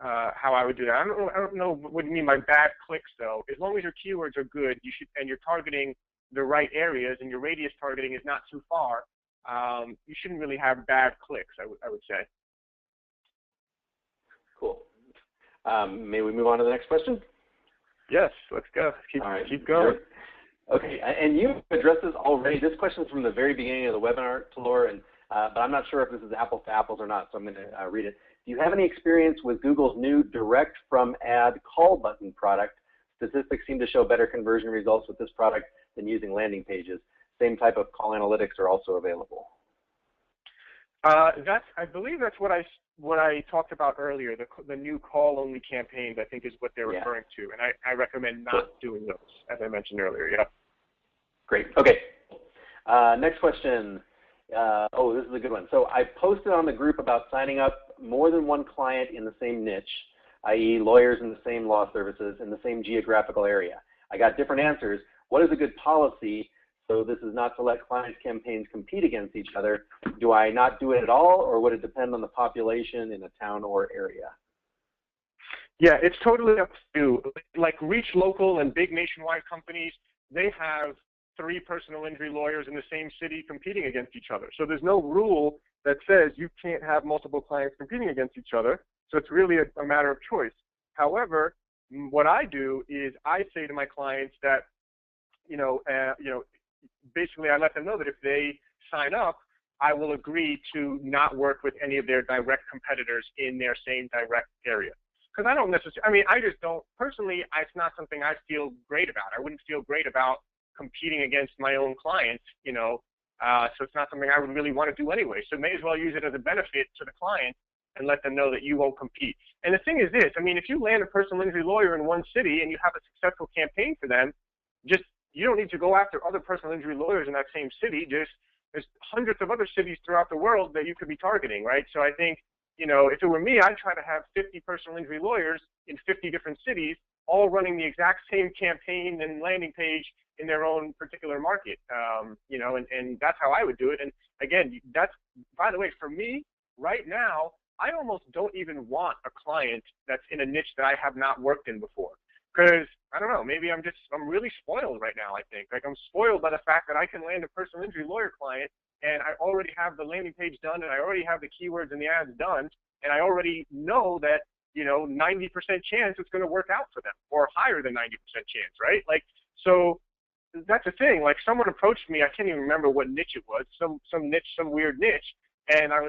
how I would do that. I don't know what you mean by bad clicks though. As long as your keywords are good, you should, and you're targeting the right areas, and your radius targeting is not too far, you shouldn't really have bad clicks, I would say. Cool. May we move on to the next question? Yes, let's go. Keep going. Okay, and you addressed this already. This question is from the very beginning of the webinar, Tal0R, and but I'm not sure if this is apples to apples or not, so I'm going to read it. Do you have any experience with Google's new direct from ad call button product? Statistics seem to show better conversion results with this product than using landing pages. Same type of call analytics are also available. I believe that's what I talked about earlier. The new call-only campaigns, I think, is what they're referring to, and I recommend not doing those, as I mentioned earlier. Yeah. Great. Okay. Next question. Oh, this is a good one. So I posted on the group about signing up more than one client in the same niche, i.e. lawyers in the same law services in the same geographical area. I got different answers. What is a good policy? So this is not to let clients' campaigns compete against each other. Do I not do it at all, or would it depend on the population in a town or area? Yeah, it's totally up to you. Like Reach Local and big nationwide companies, they have 3 personal injury lawyers in the same city competing against each other. So there's no rule that says you can't have multiple clients competing against each other. So it's really a matter of choice. However, what I do is I say to my clients that, basically I let them know that if they sign up, I will agree to not work with any of their direct competitors in their same direct area. Because I don't necessarily, I just don't, personally, it's not something I feel great about. I wouldn't feel great about competing against my own clients, so it's not something I would really want to do anyway. So may as well use it as a benefit to the client and let them know that you won't compete. And the thing is this, if you land a personal injury lawyer in one city and you have a successful campaign for them, you don't need to go after other personal injury lawyers in that same city. There's hundreds of other cities throughout the world that you could be targeting, right? So I think, if it were me, I'd try to have 50 personal injury lawyers in 50 different cities, all running the exact same campaign and landing page in their own particular market, and that's how I would do it. And again, that's, by the way, for me, right now, I almost don't even want a client that's in a niche that I have not worked in before. Because, I don't know, maybe I'm really spoiled right now, I think. Like, I'm spoiled by the fact that I can land a personal injury lawyer client, and I already have the landing page done, and I already have the keywords and the ads done, and I already know that, 90% chance it's going to work out for them, or higher than 90% chance, right? Like, so that's the thing. Like, someone approached me, I can't even remember what niche it was, some niche, some weird niche, and I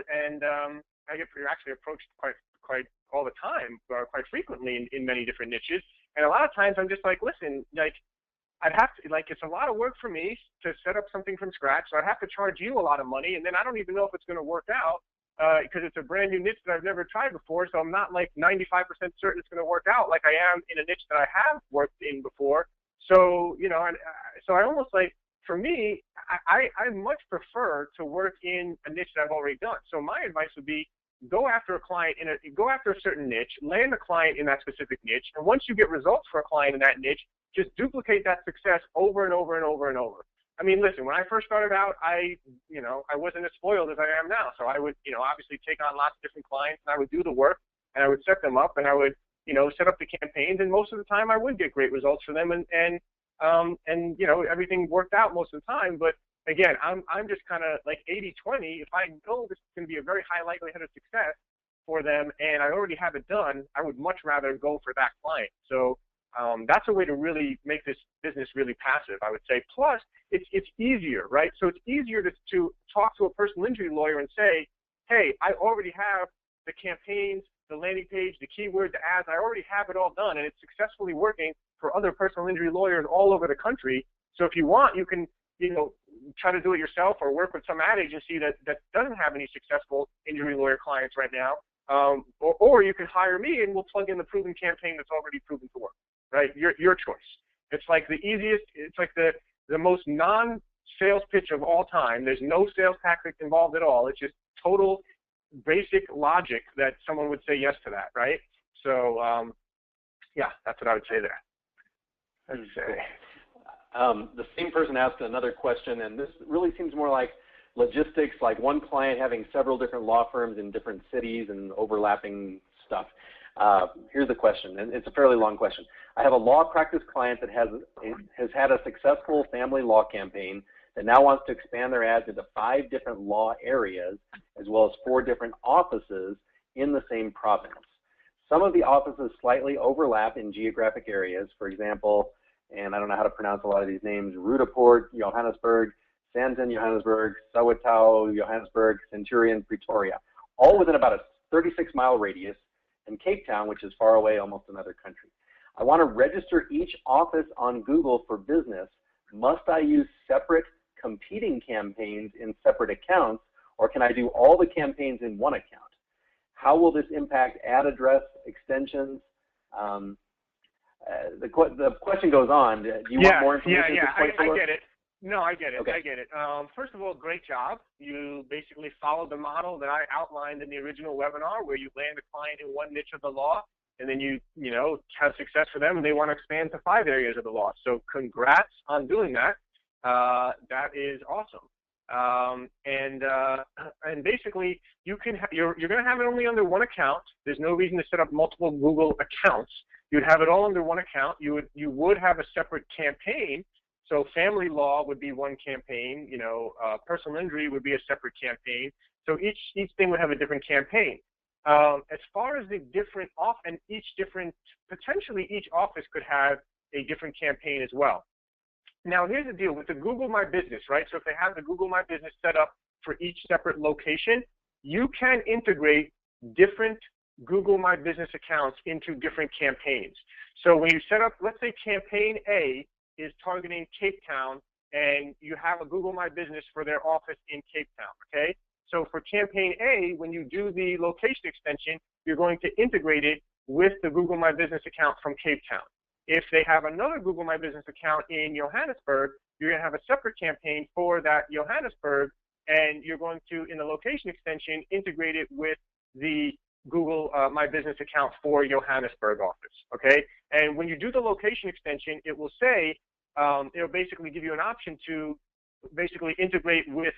get actually approached quite all the time, or quite frequently in many different niches. And a lot of times I'm just like, listen, like, I'd have to, like, it's a lot of work for me to set up something from scratch, so I'd have to charge you a lot of money, and then I don't even know if it's going to work out, because it's a brand new niche that I've never tried before, so I'm not like 95% certain it's going to work out like I am in a niche that I have worked in before. So, so I almost like, for me, I much prefer to work in a niche that I've already done. So my advice would be, go after a client go after a certain niche, land a client in that specific niche, and once you get results for a client in that niche, just duplicate that success over and over and over and over. Listen, when I first started out, I wasn't as spoiled as I am now. So I would, obviously take on lots of different clients, and I would do the work, and I would set them up, and I would, set up the campaigns, and most of the time I would get great results for them, and everything worked out most of the time. But again, I'm just kind of like 80-20. If I know this is going to be a very high likelihood of success for them, and I already have it done, I would much rather go for that client. So that's a way to really make this business really passive, I would say. Plus, it's easier, right? So it's easier to talk to a personal injury lawyer and say, hey, I already have the campaigns, the landing page, the keyword, the ads. I already have it all done, and it's successfully working for other personal injury lawyers all over the country. So if you want, you can, try to do it yourself or work with some ad agency that doesn't have any successful injury lawyer clients right now. Or you can hire me, and we'll plug in the proven campaign that's already proven to work, right? Your choice. It's like the easiest, it's like the most non-sales pitch of all time. There's no sales tactics involved at all. It's just total basic logic that someone would say yes to that, right? So, yeah, that's what I would say there. Let's say. The same person asked another question, and this really seems more like logistics, like one client having several different law firms in different cities and overlapping stuff. Here's the question, and it's a fairly long question. I have a law practice client that has had a successful family law campaign that now wants to expand their ads into 5 different law areas, as well as 4 different offices in the same province. Some of the offices slightly overlap in geographic areas. For example, and I don't know how to pronounce a lot of these names, Rudaport, Johannesburg, Sandton, Johannesburg, Soweto, Johannesburg, Centurion, Pretoria, all within about a 36-mile radius, and Cape Town, which is far away, almost another country. I want to register each office on Google for business. Must I use separate competing campaigns in separate accounts, or can I do all the campaigns in one account? How will this impact ad address extensions? The question goes on. Do you want more information? I get it. No, I get it. Okay. I get it. First of all, great job. You basically followed the model that I outlined in the original webinar, where you land a client in one niche of the law, and then you have success for them, and they want to expand to 5 areas of the law. So congrats on doing that. That is awesome. And basically, you're going to have it only under one account. There's no reason to set up multiple Google accounts. You'd have it all under one account. You would have a separate campaign. So family law would be one campaign. Personal injury would be a separate campaign. So each thing would have a different campaign. As far as the different potentially each office could have a different campaign as well. Now, here's the deal with the Google My Business, right? So if they have the Google My Business set up for each separate location, you can integrate different Google My Business accounts into different campaigns. So when you set up, let's say campaign A is targeting Cape Town, and you have a Google My Business for their office in Cape Town, okay? So for campaign A, when you do the location extension, you're going to integrate it with the Google My Business account from Cape Town. If they have another Google My Business account in Johannesburg, you're going to have a separate campaign for that Johannesburg, and you're going to, in the location extension, integrate it with the Google My Business account for Johannesburg office, okay? And when you do the location extension, it will say, it'll basically give you an option to basically integrate with,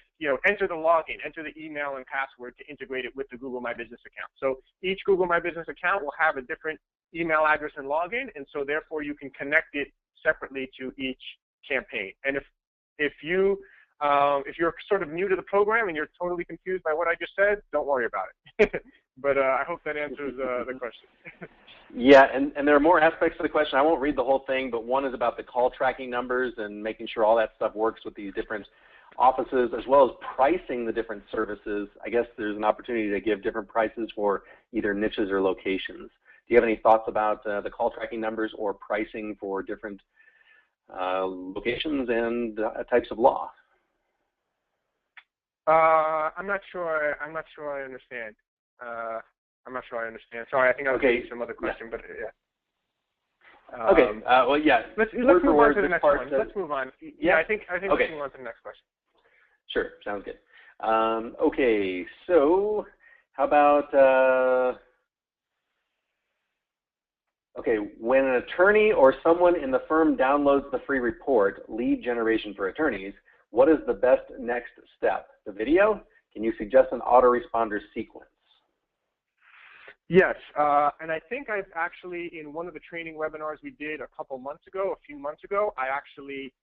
enter the login, enter the email and password to integrate it with the Google My Business account. So each Google My Business account will have a different email address and login, and so therefore you can connect it separately to each campaign. And if you're sort of new to the program and you're totally confused by what I just said, don't worry about it. But I hope that answers the question. Yeah, and there are more aspects to the question. I won't read the whole thing, but one is about the call tracking numbers and making sure all that stuff works with these different offices, as well as pricing the different services. I guess there's an opportunity to give different prices for either niches or locations. Do you have any thoughts about the call tracking numbers or pricing for different locations and types of law? I'm not sure I understand. I'm not sure I understand. Sorry, I think I was getting some other question, but yeah. Okay. Well, yeah. Let's move on to the next one. Let's move on. Yeah, I think okay. Let's move on to the next question. Sure. Sounds good. Okay. So, how about okay, when an attorney or someone in the firm downloads the free report, Lead Generation for Attorneys, what is the best next step? The video? Can you suggest an autoresponder sequence? Yes, and I think I've actually, in one of the training webinars we did a few months ago, I actually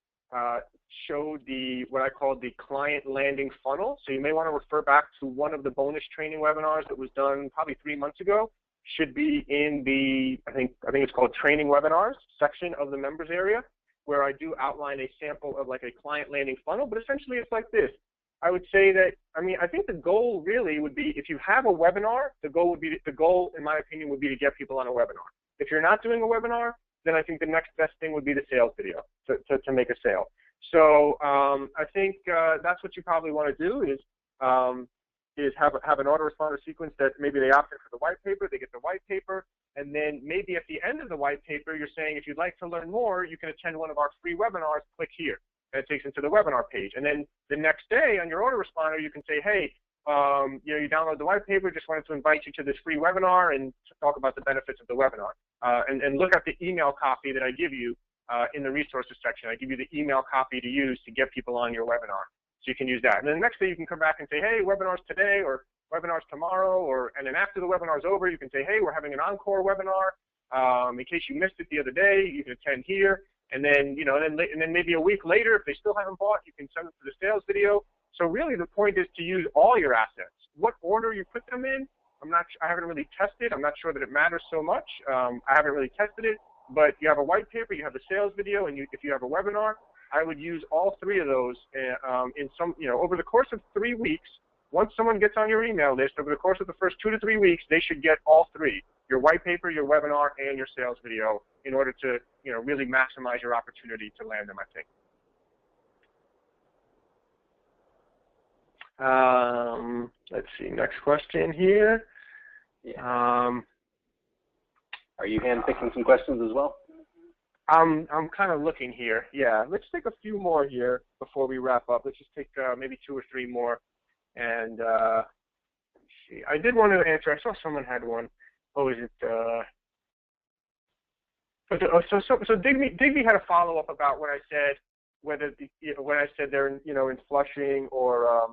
showed what I called the client landing funnel. So you may want to refer back to one of the bonus training webinars that was done probably 3 months ago. Should be in the, I think it's called training webinars section of the members area, where I do outline a sample of like a client landing funnel, but essentially it's like this. I would say that, I think the goal really would be, if you have a webinar, the goal in my opinion would be to get people on a webinar. If you're not doing a webinar, then I think the next best thing would be the sales video to make a sale. So I think that's what you probably want to do is have an autoresponder sequence that maybe they opt in for the white paper, they get the white paper, and then maybe at the end of the white paper, you're saying, if you'd like to learn more, you can attend one of our free webinars, click here. And it takes them to the webinar page. And then the next day on your autoresponder, you can say, hey, you download the white paper, just wanted to invite you to this free webinar and talk about the benefits of the webinar. And look at the email copy that I give you in the resources section. I give you the email copy to use to get people on your webinar. So you can use that. And then the next day you can come back and say, hey, webinars today, or webinar's tomorrow, and then after the webinar's over, you can say, hey, we're having an encore webinar. In case you missed it the other day, you can attend here. And then, you know, and then maybe a week later, if they still haven't bought, you can send them to the sales video. So really the point is to use all your assets. What order you put them in, I haven't really tested. I'm not sure that it matters so much. I haven't really tested it, but you have a white paper, you have the sales video, and if you have a webinar, I would use all three of those in some, you know, over the course of 3 weeks. Once someone gets on your email list, over the course of the first 2 to 3 weeks, they should get all three: your white paper, your webinar, and your sales video, in order to, you know, really maximize your opportunity to land them, I think. Let's see, next question here. Yeah. Are you handpicking some questions as well? I'm kind of looking here. Yeah, let's take a few more here before we wrap up. Let's just take maybe 2 or 3 more. And let's see, I did want to answer. I saw someone had one. Oh, is it? So Digby had a follow up about what I said, whether when I said they're in Flushing or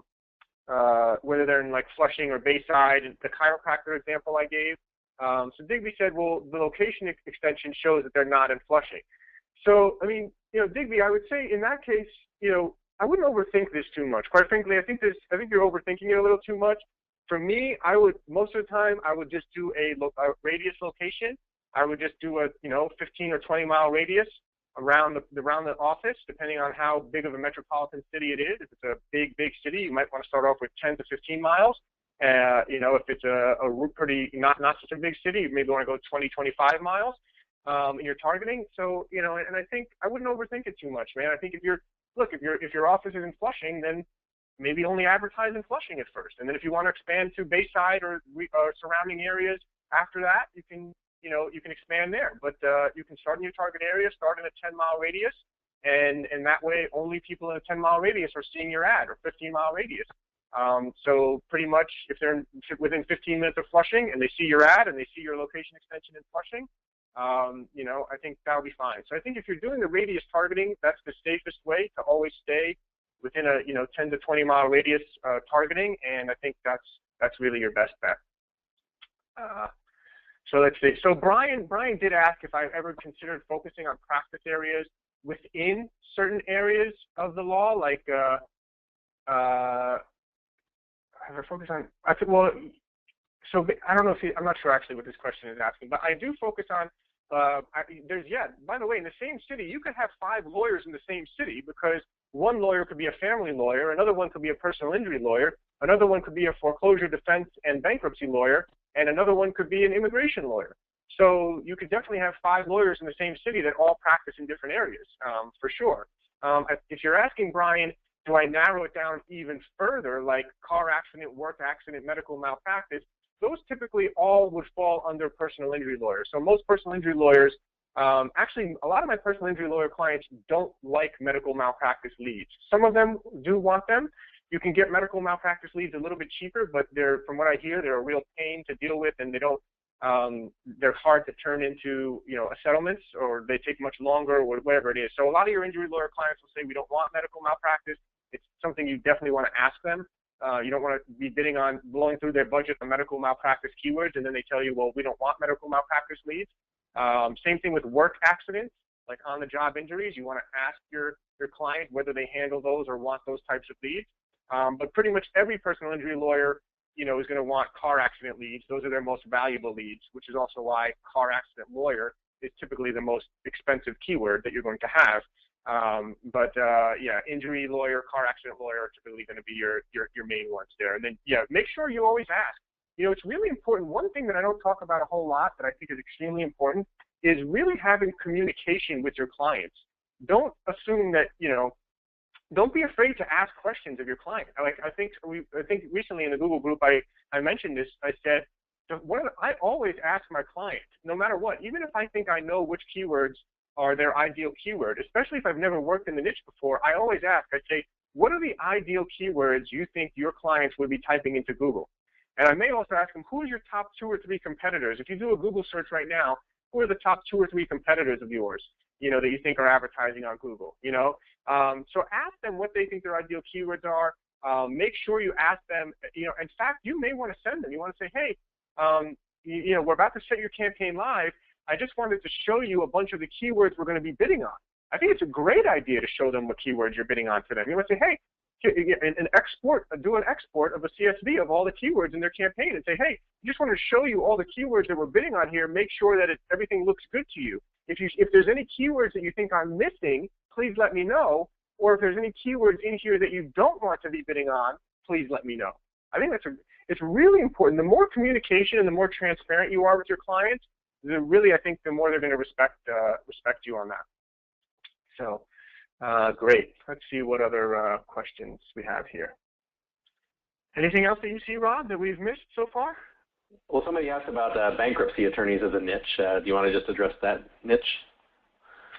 whether they're in like Flushing or Bayside, the chiropractor example I gave. So Digby said, well, the location extension shows that they're not in Flushing. So I mean, Digby, I would say in that case, I wouldn't overthink this too much. Quite frankly, I think you're overthinking it a little too much. For me, most of the time I would just do a radius location. I would just do a 15 or 20 mile radius around the office, depending on how big of a metropolitan city it is. If it's a big city, you might want to start off with 10 to 15 miles. If it's a pretty not such a big city, you maybe want to go 20, 25 miles in your targeting. So and I think I wouldn't overthink it too much, man. I think if your office is in Flushing, then maybe only advertise in Flushing at first, and then if you want to expand to Bayside or surrounding areas after that, you can expand there. But you can start in your target area, start in a 10-mile radius, and that way only people in a 10-mile radius are seeing your ad, or 15-mile radius. So pretty much if they're within 15 minutes of Flushing and they see your ad and they see your location extension in Flushing, I think that'll be fine. So I think if you're doing the radius targeting, that's the safest way to always stay within a 10 to 20 mile radius targeting, and I think that's really your best bet. So let's see. So Brian did ask if I've ever considered focusing on practice areas within certain areas of the law, like have I focused on? I think, well, so I don't know if I'm not sure actually what this question is asking, but I do focus on. By the way, in the same city, you could have 5 lawyers in the same city, because one lawyer could be a family lawyer, another one could be a personal injury lawyer, another one could be a foreclosure defense and bankruptcy lawyer, and another one could be an immigration lawyer. So you could definitely have 5 lawyers in the same city that all practice in different areas, for sure. If you're asking, Brian, do I narrow it down even further, like car accident, work accident, medical malpractice, those typically all would fall under personal injury lawyers. So most personal injury lawyers, actually a lot of my personal injury lawyer clients don't like medical malpractice leads. Some of them do want them. You can get medical malpractice leads a little bit cheaper, but from what I hear, they're a real pain to deal with, and they're hard to turn into, settlements, or they take much longer, or whatever it is. So a lot of your injury lawyer clients will say, we don't want medical malpractice. It's something you definitely want to ask them. You don't want to be blowing through their budget on medical malpractice keywords, and then they tell you, well, we don't want medical malpractice leads. Same thing with work accidents, like on-the-job injuries. You want to ask your client whether they handle those or want those types of leads. But pretty much every personal injury lawyer, is going to want car accident leads. Those are their most valuable leads, which is also why car accident lawyer is typically the most expensive keyword that you're going to have. Injury lawyer, car accident lawyer are typically going to be your main ones there. And then, make sure you always ask. It's really important. One thing that I don't talk about a whole lot that I think is extremely important is really having communication with your clients. Don't assume that, don't be afraid to ask questions of your client. I think recently in the Google group, I mentioned this. I said, I always ask my client, no matter what, even if I think I know which keywords are their ideal keyword, especially if I've never worked in the niche before, I always ask, I say, what are the ideal keywords you think your clients would be typing into Google? And I may also ask them, who are your top 2 or 3 competitors? If you do a Google search right now, who are the top 2 or 3 competitors of yours, that you think are advertising on Google, So ask them what they think their ideal keywords are. make sure you ask them, in fact, you may want to send them. You want to say, hey, we're about to set your campaign live. I just wanted to show you a bunch of the keywords we're going to be bidding on. I think it's a great idea to show them what keywords you're bidding on to them. You want to say, hey, do an export of a CSV of all the keywords in their campaign and say, hey, I just want to show you all the keywords that we're bidding on here. Make sure that everything looks good to you. If there's any keywords that you think I'm missing, please let me know. Or if there's any keywords in here that you don't want to be bidding on, please let me know. I think it's really important. The more communication and the more transparent you are with your clients, I think the more they're going to respect you on that. So, great. Let's see what other questions we have here. Anything else that you see, Rob, that we've missed so far? Well, somebody asked about bankruptcy attorneys as a niche. Do you want to just address that niche?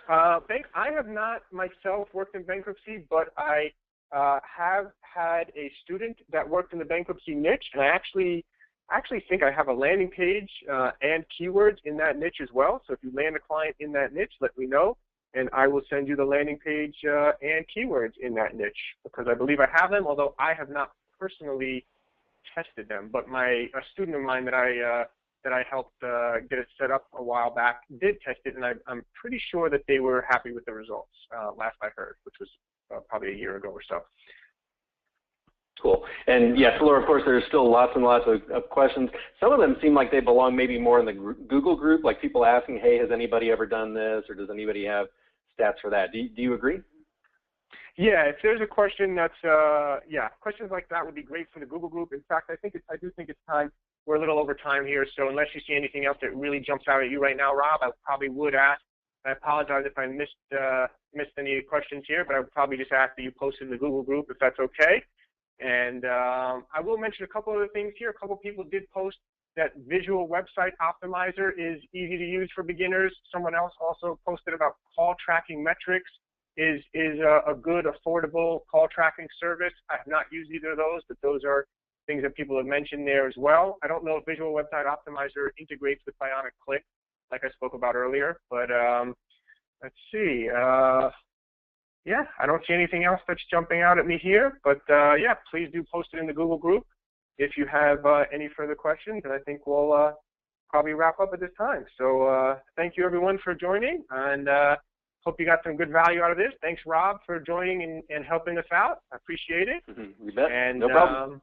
I have not myself worked in bankruptcy, but I have had a student that worked in the bankruptcy niche, and I actually think I have a landing page and keywords in that niche as well. So if you land a client in that niche, let me know, and I will send you the landing page and keywords in that niche, because I believe I have them, although I have not personally tested them. But a student of mine that I helped get it set up a while back did test it, and I'm pretty sure that they were happy with the results, last I heard, which was probably a year ago or so. Cool. And yeah, Tal0R, of course, there's still lots and lots of questions. Some of them seem like they belong maybe more in the Google group, like people asking, hey, has anybody ever done this, or does anybody have stats for that? Do you agree? Yeah, if there's a question that's, questions like that would be great for the Google group. In fact, I do think it's time. We're a little over time here, so unless you see anything else that really jumps out at you right now, Rob, I probably would ask. I apologize if I missed any questions here, but I would probably just ask that you post in the Google group if that's okay. And I will mention a couple other things here. A couple people did post that Visual Website Optimizer is easy to use for beginners. Someone else also posted about call tracking metrics is a good, affordable call tracking service. I have not used either of those, but those are things that people have mentioned there as well. I don't know if Visual Website Optimizer integrates with Bionic Click, like I spoke about earlier, but let's see. Yeah, I don't see anything else that's jumping out at me here, but yeah, please do post it in the Google group if you have any further questions, and I think we'll probably wrap up at this time. So thank you everyone for joining, and hope you got some good value out of this. Thanks, Rob, for joining and helping us out. I appreciate it. You bet. And, no problem.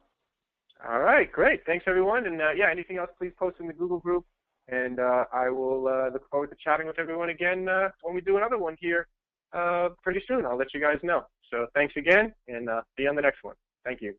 All right, great. Thanks, everyone. And yeah, anything else, please post in the Google group, and I will look forward to chatting with everyone again when we do another one here pretty soon. I'll let you guys know. So thanks again, and see you on the next one. Thank you.